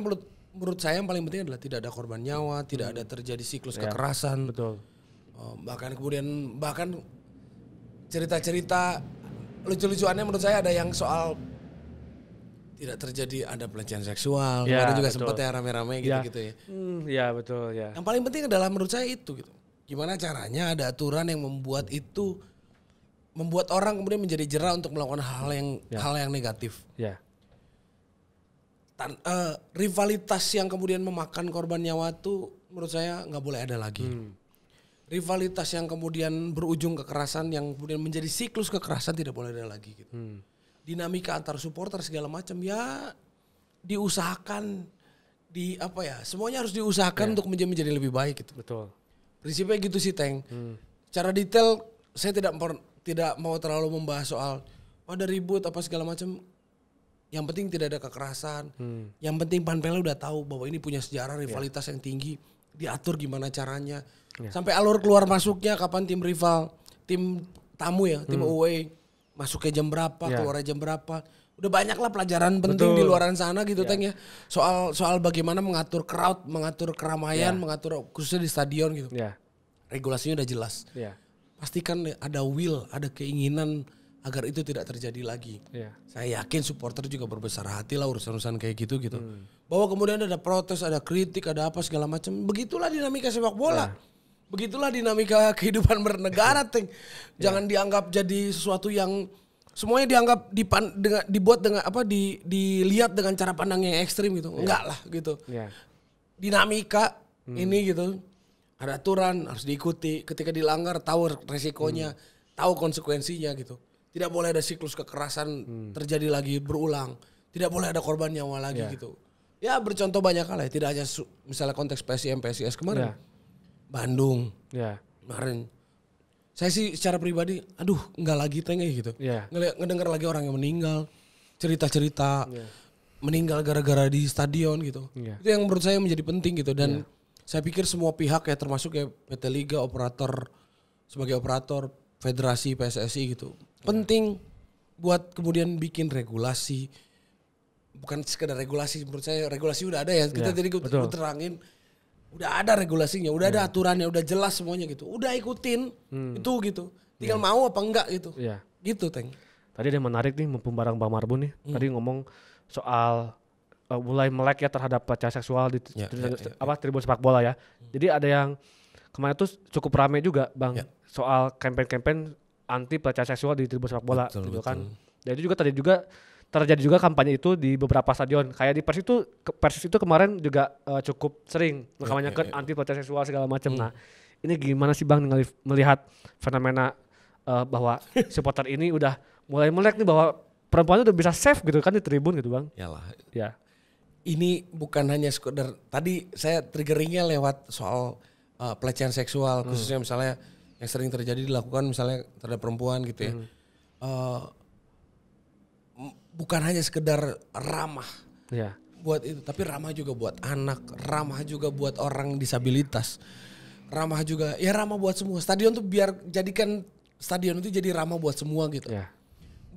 menurut saya yang paling penting adalah tidak ada korban nyawa, tidak ada terjadi siklus kekerasan. Betul. Bahkan cerita-cerita lucu-lucuannya menurut saya ada yang soal tidak terjadi ada pelecehan seksual. Kemarin juga sempat ya rame-rame gitu ya. Iya betul ya. Yang paling penting adalah menurut saya itu gitu. Gimana caranya ada aturan yang membuat orang kemudian menjadi jera untuk melakukan hal yang negatif. Rivalitas yang kemudian memakan korban nyawa itu menurut saya nggak boleh ada lagi. Rivalitas yang kemudian berujung kekerasan yang kemudian menjadi siklus kekerasan tidak boleh ada lagi gitu. Dinamika antar supporter segala macam ya diusahakan semuanya harus diusahakan untuk menjadi lebih baik gitu. Betul. Prinsipnya gitu sih Teng. Secara detail saya tidak mau terlalu membahas soal ada ribut apa segala macam. Yang penting tidak ada kekerasan. Yang penting panpel udah tahu bahwa ini punya sejarah rivalitas yang tinggi. Diatur gimana caranya. Sampai alur keluar masuknya kapan tim rival, tim tamu ya, tim away masuknya jam berapa, keluarnya jam berapa. Udah banyak lah pelajaran penting di luaran sana gitu Teng ya. Soal bagaimana mengatur crowd, mengatur keramaian, mengatur khususnya di stadion gitu. Regulasinya udah jelas. Pastikan ada will, ada keinginan agar itu tidak terjadi lagi. Saya yakin supporter juga berbesar hati lah urusan-urusan kayak gitu. Bahwa kemudian ada protes, ada kritik, ada apa segala macam. Begitulah dinamika sepak bola. Begitulah dinamika kehidupan bernegara, Teng. Jangan dianggap jadi sesuatu yang semuanya dianggap dilihat dengan cara pandang yang ekstrim gitu. Enggak lah gitu. Dinamika ini gitu. Ada aturan harus diikuti. Ketika dilanggar tahu resikonya, tahu konsekuensinya gitu. Tidak boleh ada siklus kekerasan terjadi lagi berulang. Tidak boleh ada korban nyawa lagi gitu. Ya bercontoh banyak hal ya. Tidak hanya misalnya konteks PSIS kemarin. Bandung kemarin. Saya sih secara pribadi, nggak lagi Teng gitu. Ngedengar lagi orang yang meninggal. Cerita-cerita meninggal gara-gara di stadion gitu. Itu yang menurut saya menjadi penting gitu. Dan saya pikir semua pihak ya termasuk ya PT Liga, operator, sebagai operator, federasi, PSSI gitu. Penting buat kemudian bikin regulasi. Bukan sekedar regulasi, menurut saya regulasi udah ada ya. Kita tadi terangin, udah ada regulasinya, udah ada aturannya, udah jelas semuanya gitu. Udah ikutin itu gitu. Tinggal mau apa enggak gitu. Gitu Teng. Tadi ada yang menarik nih mumpung bareng Bang Marbun nih. Tadi ngomong soal mulai melek ya terhadap pelecehan seksual di tribun sepak bola ya. Jadi ada yang kemarin tuh cukup ramai juga Bang soal kampanye anti pelecehan seksual di tribun sepak bola gitu kan. Dan itu juga terjadi juga kampanye itu di beberapa stadion. Kayak di Persis itu kemarin juga cukup sering mengkampanyekan anti pelecehan seksual segala macam. Nah, ini gimana sih Bang melihat fenomena bahwa supporter ini udah mulai melek nih bahwa perempuan udah bisa safe gitu kan di tribun gitu Bang. Yalah. Ini bukan hanya sekedar tadi saya triggeringnya lewat soal pelecehan seksual khususnya misalnya yang sering terjadi dilakukan misalnya terhadap perempuan gitu ya. Bukan hanya sekedar ramah Iya. buat itu, tapi ramah juga buat anak, ramah juga buat orang disabilitas, ramah juga, ya ramah buat semua. Stadion tuh biar jadikan stadion itu jadi ramah buat semua gitu, Iya.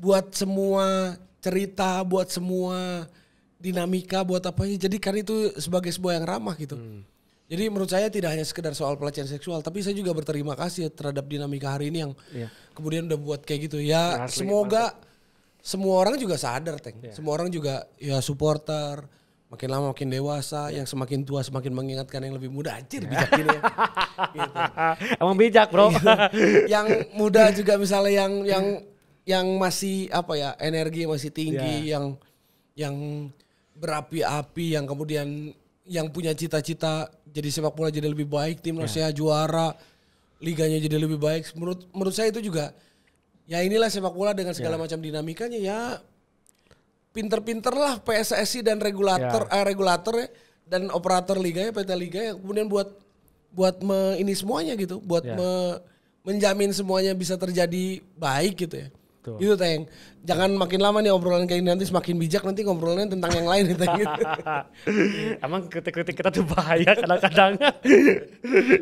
buat semua cerita, buat semua dinamika, buat apanya. Jadi kan itu sebagai sebuah yang ramah gitu. Jadi menurut saya tidak hanya sekedar soal pelecehan seksual, tapi saya juga berterima kasih terhadap dinamika hari ini yang kemudian udah buat kayak gitu. Ya Asli, semoga semua orang juga sadar, Teng. Semua orang juga ya supporter. Makin lama makin dewasa, yang semakin tua semakin mengingatkan yang lebih muda. Anjir bijak ini ya. Gitu. Emang bijak, Bro. Yang muda juga misalnya yang masih apa ya, energi masih tinggi, yang berapi-api, yang kemudian yang punya cita-cita jadi sepak bola jadi lebih baik, timnasnya juara, liganya jadi lebih baik. Menurut saya itu juga ya inilah sepak bola dengan segala macam dinamikanya ya. Pinter-pinter lah PSSI dan regulator ya, dan operator liganya, PT Liga yang kemudian buat ini semuanya gitu, buat menjamin semuanya bisa terjadi baik gitu ya. Gitu Teng. Jangan makin lama nih obrolan kayak ini, nanti semakin bijak, nanti ngobrolnya tentang yang lain gitu. Emang kritik-kritik kita tuh bahaya kadang-kadang.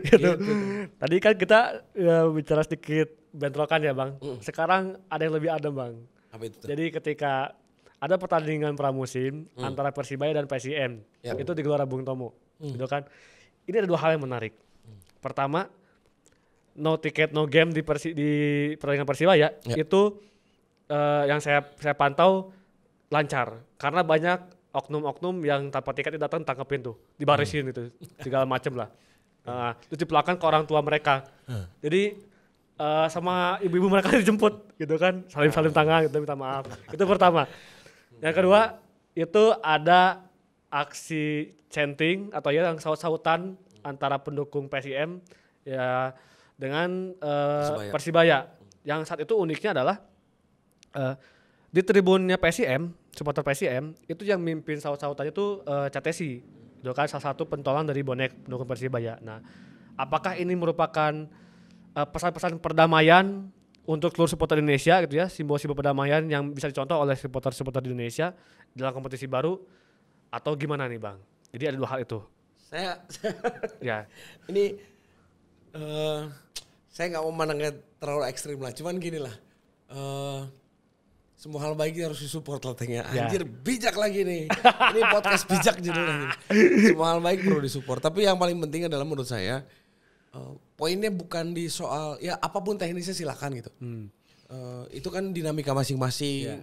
Gitu. Tadi kan kita bicara sedikit bentrokan ya Bang. Sekarang ada yang lebih adem Bang. Apa itu? Jadi ketika ada pertandingan pramusim antara Persibaya dan PSIM, itu di Gelora Bung Tomo, gitu kan. Ini ada dua hal yang menarik. Pertama, no ticket no game di pertandingan Persibaya itu yang saya pantau lancar, karena banyak oknum-oknum yang tanpa tiket datang tangkepin tuh, dibarisin gitu, segala macem lah. Terus dipelakan ke orang tua mereka. Jadi sama ibu-ibu mereka dijemput gitu kan, salim-salim tangan gitu, minta maaf. Itu pertama. Yang kedua itu ada aksi chanting atau ya yang saut-sautan antara pendukung PSIM ya dengan Persibaya. Yang saat itu uniknya adalah di tribunnya PSIM, supporter PSIM itu yang mimpin saut-sautannya itu Catesi, itu kan salah satu pentolan dari bonek pendukung Persibaya. Nah, apakah ini merupakan pesan-pesan perdamaian untuk seluruh supporter Indonesia gitu ya, simbol-simbol perdamaian yang bisa dicontoh oleh supporter-supporter di Indonesia dalam kompetisi baru, atau gimana nih Bang? Jadi ada dua hal itu. Saya Ya. Ini saya nggak mau memandangnya terlalu ekstrim lah, cuman gini lah, semua hal baik harus disupport lah Teng ya. Anjir bijak lagi nih, ini podcast bijak judulnya. Semua hal baik perlu disupport, tapi yang paling penting adalah menurut saya poinnya bukan di soal ya apapun teknisnya silakan gitu. Itu kan dinamika masing-masing.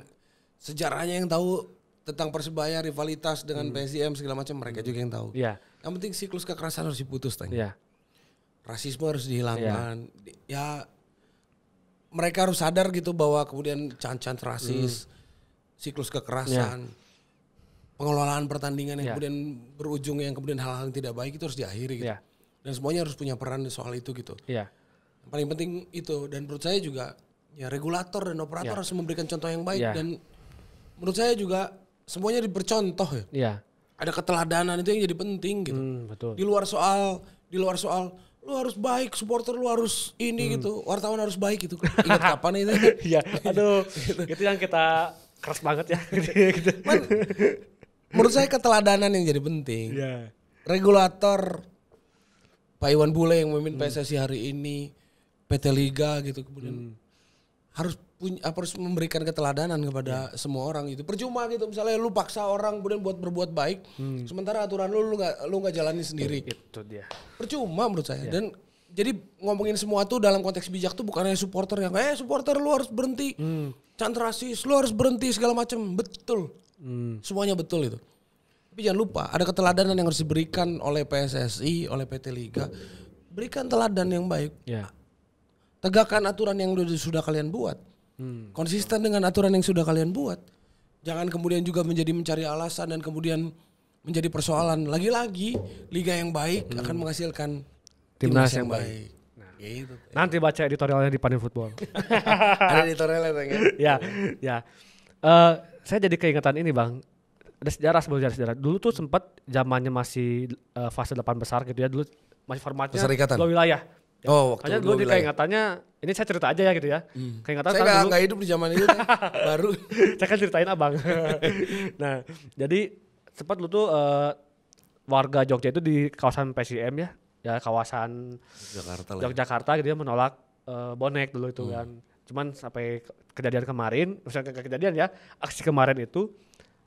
Sejarahnya yang tahu tentang Persebaya, rivalitas dengan PSIM segala macam mereka juga yang tahu. Yang penting siklus kekerasan harus diputus Teng. Rasisme harus dihilangkan. Ya mereka harus sadar gitu bahwa kemudian cancan rasis, siklus kekerasan, pengelolaan pertandingan yang kemudian berujung yang kemudian hal-hal yang tidak baik itu harus diakhiri gitu. Dan semuanya harus punya peran soal itu gitu. Yang paling penting itu, dan menurut saya juga ya regulator dan operator harus memberikan contoh yang baik, dan menurut saya juga semuanya dipercontoh ya. Ada keteladanan itu yang jadi penting gitu. Betul. Di luar soal lu harus baik, supporter lu harus ini gitu, wartawan harus baik gitu. Ingat kapan itu? Aduh, itu yang kita keras banget ya. Gitu. Menurut saya keteladanan yang jadi penting. Regulator Pak Iwan Bule yang memimpin PSSI hari ini, PT Liga gitu, kemudian harus memberikan keteladanan kepada semua orang gitu. Percuma gitu misalnya lu paksa orang kemudian buat berbuat baik, sementara aturan lu nggak jalani sendiri. Itu dia. Percuma menurut saya. Dan jadi ngomongin semua tuh dalam konteks bijak tuh bukan hanya supporter yang supporter lu harus berhenti, rasis lu harus berhenti segala macam. Betul, semuanya betul itu. Tapi jangan lupa ada keteladanan yang harus diberikan oleh PSSI, oleh PT Liga. Berikan teladan yang baik. Tegakkan aturan yang sudah kalian buat. Konsisten dengan aturan yang sudah kalian buat. Jangan kemudian juga mencari alasan dan kemudian menjadi persoalan. Lagi-lagi liga yang baik akan menghasilkan timnas yang baik. Nah, gitu. Nanti baca editorialnya di Pandai Football. Ada editorialnya ya. Saya jadi keingetan ini Bang. Ada sejarah. Dulu tuh sempat zamannya masih fase 8 besar gitu ya. Dulu masih formatnya dua wilayah. Waktu dulu keingatannya, ini saya cerita aja ya gitu ya. Keingatan saya nggak hidup di zaman itu baru. Saya kan ceritain Abang. Nah, jadi sempat lu tuh warga Jogja itu di kawasan PSIM ya kawasan Jakarta lah. Yogyakarta gitu ya menolak bonek dulu itu kan. Cuman sampai kejadian kemarin, misalnya kejadian ya, aksi kemarin itu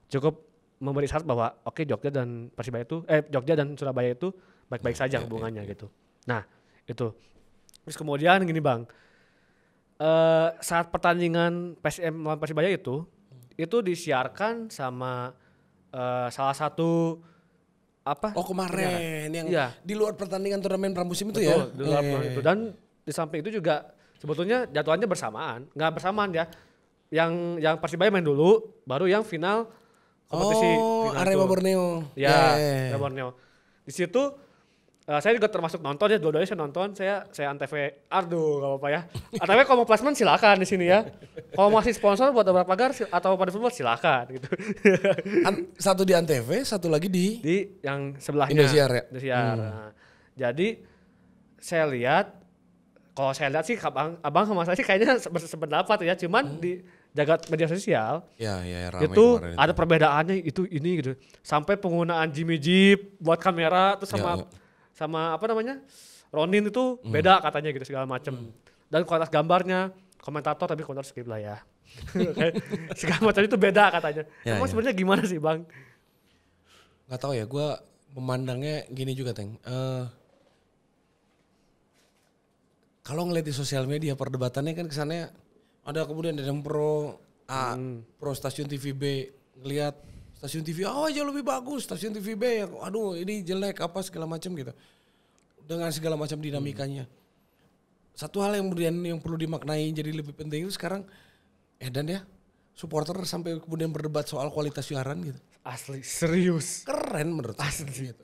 cukup memberi syarat bahwa oke, Jogja dan Persibaya itu Jogja dan Surabaya itu baik-baik saja hubungannya gitu. Nah, itu. Terus kemudian gini Bang. Saat pertandingan PSM lawan Persibaya itu disiarkan sama salah satu Kemarin yang iya. di luar pertandingan turnamen pramusim itu. Betul, ya. di luar itu. Dan di samping itu juga sebetulnya jadwalnya nggak bersamaan ya. Yang Persibaya main dulu, baru yang final kompetisi. Final Arema itu. Borneo. Ya, Arema Borneo. Di situ saya juga termasuk nonton ya, dua-duanya saya nonton. Saya Antv, aduh nggak apa-apa ya. Antv kalau mau placement silakan di sini ya. Kalau masih sponsor buat beberapa pagar atau pada football silakan gitu. Satu di Antv, satu lagi di yang sebelahnya. Indosiar ya. Indosiar. Nah, jadi saya lihat, kalau saya lihat sih abang sama saya sih kayaknya sependapat ya. Cuman di jagat media sosial ramai itu kemarin ada perbedaannya ini gitu. Sampai penggunaan Jimmy Jeep buat kamera terus sama apa namanya Ronin itu beda katanya gitu segala macam. Dan kualitas gambarnya komentator tapi komentar skip lah ya. Segala macam itu beda katanya. Emang sebenarnya gimana sih Bang? Gak tahu ya, gue memandangnya gini juga Teng. Kalau ngeliat di sosial media perdebatannya kan kesannya ada kemudian ada yang pro A, pro stasiun TV B, ngeliat stasiun TV A aja lebih bagus, stasiun TV B aduh ini jelek apa segala macam gitu. Dengan segala macam dinamikanya. Satu hal yang kemudian yang perlu dimaknai jadi lebih penting itu sekarang dan ya supporter sampai kemudian berdebat soal kualitas siaran gitu. Asli serius. Keren menurut saya. Asli. Gitu.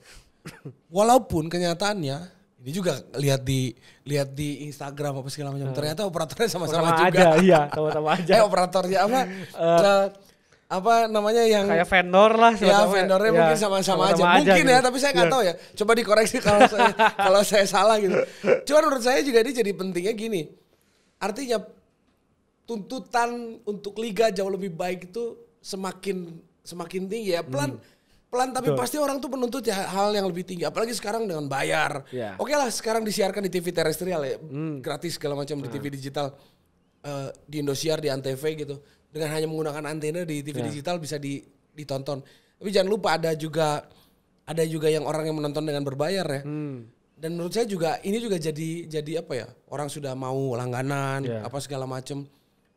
Walaupun kenyataannya ini juga lihat di Instagram apa segala macam. Ternyata operatornya sama-sama juga. Aja, iya, sama-sama aja. Operatornya apa namanya yang kayak vendor lah. Ya vendornya mungkin sama-sama aja. Mungkin gitu. ya, tapi saya nggak tahu ya. Coba dikoreksi kalau saya salah gitu. Cuma menurut saya juga ini jadi pentingnya gini. Artinya tuntutan untuk liga jauh lebih baik itu semakin tinggi ya. Pelan tapi pasti orang tuh menuntut ya hal yang lebih tinggi. Apalagi sekarang dengan bayar. Yeah. Oke lah sekarang disiarkan di TV terestrial ya. Gratis segala macam di TV digital. Di Indosiar, di Antv gitu. Dengan hanya menggunakan antena di TV digital bisa ditonton. Tapi jangan lupa ada juga yang orang yang menonton dengan berbayar ya. Dan menurut saya juga ini juga jadi apa ya? Orang sudah mau langganan apa segala macam.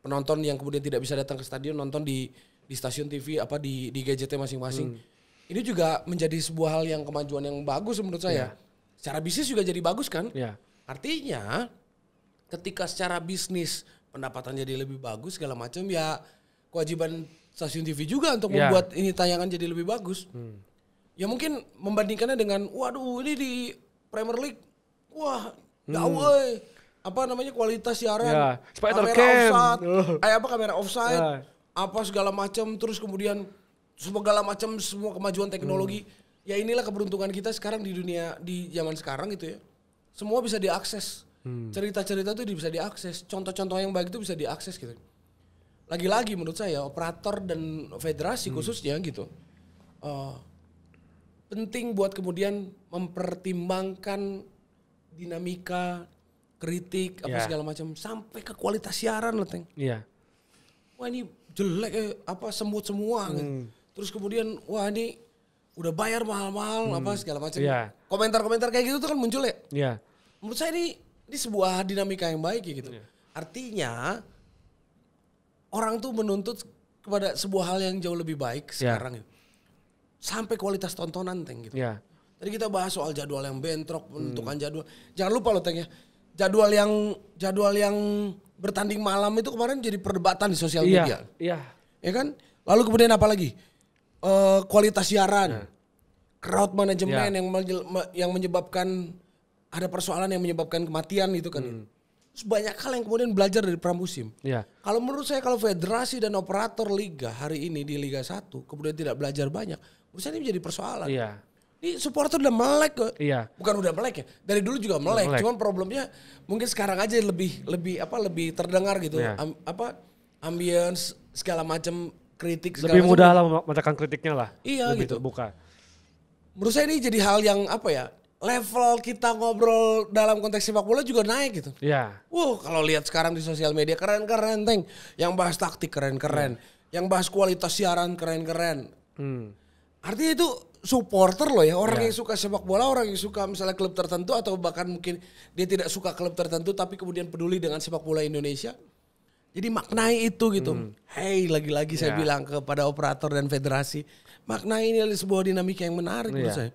Penonton yang kemudian tidak bisa datang ke stadion nonton di stasiun TV apa di gadgetnya masing-masing. Ini juga menjadi sebuah hal yang kemajuan yang bagus menurut saya. Secara bisnis juga jadi bagus kan? Artinya ketika secara bisnis pendapatan jadi lebih bagus segala macam ya kewajiban stasiun TV juga untuk membuat ini tayangan jadi lebih bagus. Ya mungkin membandingkannya dengan waduh ini di Premier League wah gawai apa namanya kualitas siaran kamera offside apa segala macam terus kemudian semua kemajuan teknologi. Ya inilah keberuntungan kita sekarang di dunia di zaman sekarang gitu ya. Semua bisa diakses. Cerita-cerita itu bisa diakses, contoh-contoh yang baik itu bisa diakses gitu. Lagi-lagi menurut saya operator dan federasi khususnya gitu penting buat kemudian mempertimbangkan dinamika, kritik apa segala macam sampai ke kualitas siaran loh Teng. Wah ini jelek semut semua gitu. Terus kemudian wah ini udah bayar mahal-mahal apa segala macam. Komentar-komentar kayak gitu tuh kan muncul ya. Menurut saya ini sebuah dinamika yang baik ya gitu. Artinya orang tuh menuntut kepada sebuah hal yang jauh lebih baik sekarang ya. Sampai kualitas tontonan Teng gitu. Tadi kita bahas soal jadwal yang bentrok, penentukan jadwal. Jangan lupa loh Teng ya. Jadwal yang bertanding malam itu kemarin jadi perdebatan di sosial media. Ya kan? Lalu kemudian apa lagi? Kualitas siaran. Crowd management yang menyebabkan ada persoalan yang menyebabkan kematian itu kan. Terus banyak hal yang kemudian belajar dari pramusim. Kalau menurut saya kalau federasi dan operator liga hari ini di Liga 1 kemudian tidak belajar banyak, menurut saya ini menjadi persoalan. Ini supporter udah melek kok. Bukan udah melek ya. Dari dulu juga melek. Cuman problemnya mungkin sekarang aja lebih terdengar gitu. Ambience segala macam kritik segala lebih mudah lah memecahkan kritiknya lah. Iya lebih gitu. terbuka. Menurut saya ini jadi hal yang apa ya, level kita ngobrol dalam konteks sepak bola juga naik gitu. Iya. Kalau lihat sekarang di sosial media keren-keren Teng. Yang bahas taktik keren-keren. Yang bahas kualitas siaran keren-keren. Artinya itu supporter loh ya. Orang yang suka sepak bola, orang yang suka misalnya klub tertentu. Atau bahkan mungkin dia tidak suka klub tertentu tapi kemudian peduli dengan sepak bola Indonesia. Jadi maknai itu gitu. Hey, lagi-lagi saya bilang kepada operator dan federasi. Maknai ini adalah sebuah dinamika yang menarik menurut saya.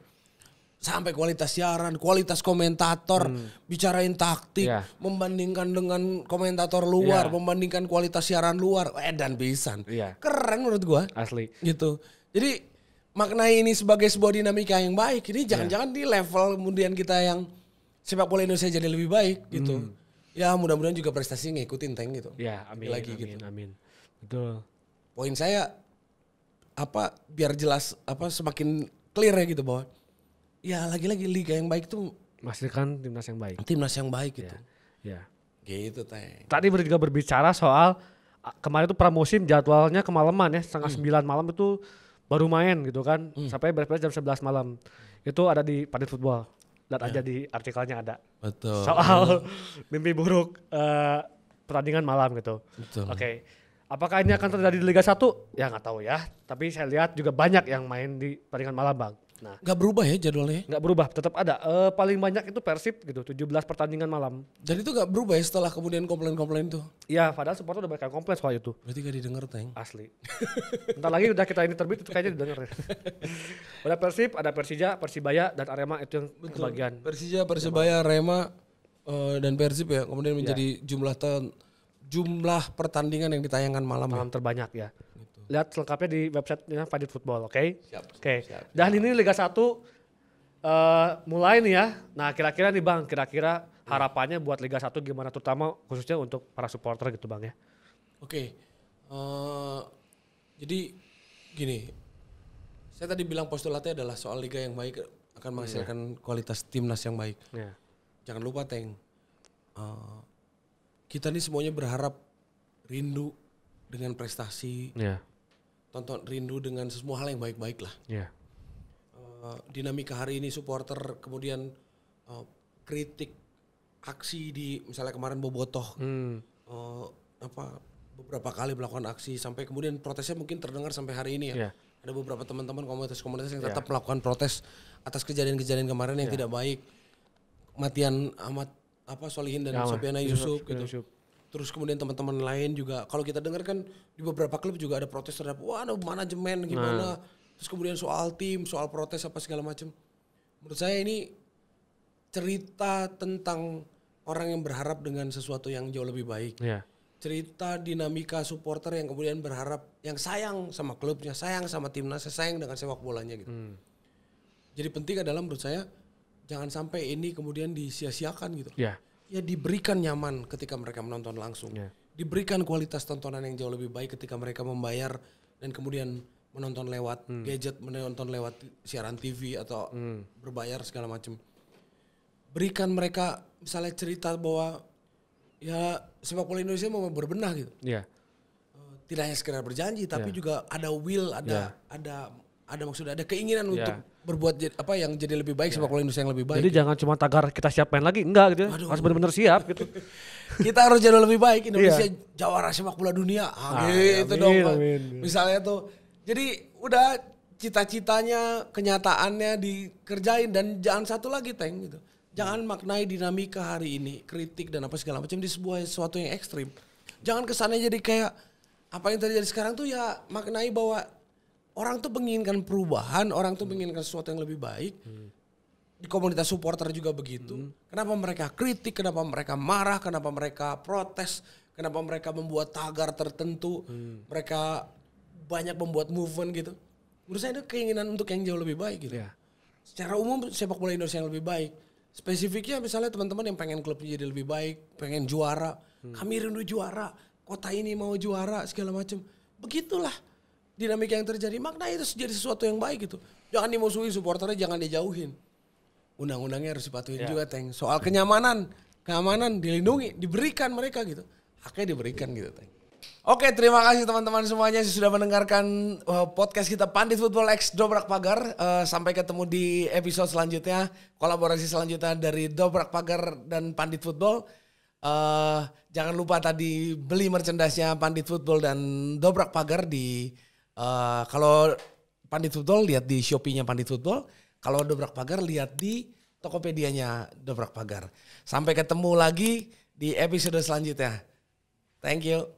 Sampai kualitas siaran, kualitas komentator, bicarain taktik, membandingkan dengan komentator luar, membandingkan kualitas siaran luar, dan pisan. Keren menurut gua. Asli. Gitu. Jadi maknai ini sebagai sebuah dinamika yang baik. Ini jangan-jangan di level kemudian kita yang sepak bola Indonesia jadi lebih baik gitu. Ya mudah-mudahan juga prestasi ngikutin Teng gitu. Ya, amin. Lagi amin, gitu. amin. Betul. Poin saya biar jelas semakin clear ya gitu bahwa ya lagi-lagi liga yang baik tuh Memastikan timnas yang baik. timnas yang baik gitu. Ya. Gitu Teng. Tadi juga berbicara soal kemarin itu pramusim jadwalnya kemalaman ya, setengah 9 malam itu baru main gitu kan, sampai beres-beres jam 11 malam. Itu ada di Padit Football. Lihat aja di artikelnya ada. Betul. Soal mimpi buruk pertandingan malam gitu. Betul. Oke. Apakah ini akan terjadi di Liga 1? Ya nggak tahu ya. Tapi saya lihat juga banyak yang main di pertandingan malam, Bang. Nah, Gak berubah ya jadwalnya? nggak berubah, tetap ada. Paling banyak itu Persib gitu, 17 pertandingan malam. Jadi itu gak berubah ya setelah kemudian komplain-komplain tuh? Iya, padahal supporter udah banyak yang komplain soal itu. Berarti gak didengar Teng? Asli. Bentar lagi udah kita ini terbit itu kayaknya didengar ya. Udah Persib, ada Persija, Persibaya, dan Arema itu yang kebagian. Persija, Persebaya, Arema, dan Persib ya. Kemudian menjadi jumlah pertandingan yang ditayangkan malam. Malam terbanyak ya. Lihat selengkapnya di websitenya Padit Football, oke? Siap. Oke. Dan ini Liga 1 mulai nih ya. Nah kira-kira nih Bang, kira-kira harapannya buat Liga 1 gimana, terutama khususnya untuk para supporter gitu Bang ya. Oke. Jadi gini, saya tadi bilang postulatnya adalah soal liga yang baik akan menghasilkan kualitas timnas yang baik. Iya. Jangan lupa Teng, kita nih semuanya berharap rindu dengan prestasi, rindu dengan semua hal yang baik-baik lah. Iya. Dinamika hari ini supporter kemudian kritik aksi di misalnya kemarin Bobotoh beberapa kali melakukan aksi sampai kemudian protesnya mungkin terdengar sampai hari ini ya. Ada beberapa teman-teman komunitas-komunitas yang tetap melakukan protes atas kejadian-kejadian kemarin yang tidak baik. Kematian Ahmad Solihin dan Sofiana Yusuf gitu. Terus kemudian teman-teman lain juga kalau kita dengar kan di beberapa klub juga ada protes terhadap manajemen gimana. Terus kemudian soal tim, soal protes apa segala macam. Menurut saya ini cerita tentang orang yang berharap dengan sesuatu yang jauh lebih baik. Cerita dinamika supporter yang kemudian berharap, yang sayang sama klubnya, sayang sama timnas, sayang dengan sepak bolanya gitu. Jadi penting adalah menurut saya jangan sampai ini kemudian disia-siakan gitu. Ya diberikan nyaman ketika mereka menonton langsung. Diberikan kualitas tontonan yang jauh lebih baik ketika mereka membayar dan kemudian menonton lewat gadget, menonton lewat siaran TV atau berbayar segala macam. Berikan mereka misalnya cerita bahwa ya sepak bola Indonesia mau berbenah gitu. Tidak hanya sekedar berjanji tapi juga ada will, ada maksudnya ada keinginan untuk berbuat yang jadi lebih baik sepak bola Indonesia yang lebih baik. Jadi jangan cuma tagar kita siap main lagi, enggak gitu. Harus benar-benar siap gitu. Kita harus jauh lebih baik, Indonesia jawara sepak bola dunia. Gitu dong. Misalnya tuh. Jadi udah cita-citanya, kenyataannya dikerjain dan jangan satu lagi Teng gitu. Jangan maknai dinamika hari ini, kritik dan apa segala macam di sebuah sesuatu yang ekstrim. Jangan kesannya jadi kayak apa yang terjadi sekarang tuh ya maknai bahwa orang tuh menginginkan perubahan, orang tuh menginginkan sesuatu yang lebih baik. Di komunitas supporter juga begitu. Kenapa mereka kritik, kenapa mereka marah, kenapa mereka protes, kenapa mereka membuat tagar tertentu, mereka banyak membuat movement gitu. Menurut saya itu keinginan untuk yang jauh lebih baik gitu. Secara umum sepak bola Indonesia yang lebih baik. Spesifiknya misalnya teman-teman yang pengen klubnya jadi lebih baik, pengen juara. Kami rindu juara, kota ini mau juara, segala macam. Begitulah dinamika yang terjadi. Makna itu jadi sesuatu yang baik gitu. Jangan dimusuhi supporternya, jangan dijauhin. Undang-undangnya harus dipatuhin juga Teng. Soal keamanan dilindungi, diberikan mereka gitu. Haknya diberikan gitu Teng. Oke, terima kasih teman-teman semuanya sudah mendengarkan podcast kita Pandit Football X Dobrak Pagar. Sampai ketemu di episode selanjutnya, kolaborasi selanjutnya dari Dobrak Pagar dan Pandit Football. Jangan lupa tadi beli merchandise-nya Pandit Football dan Dobrak Pagar di kalau Pandit Football lihat di Shopee-nya Pandit Football, kalau Dobrak Pagar lihat di Tokopedia-nya Dobrak Pagar. Sampai ketemu lagi di episode selanjutnya. Thank you.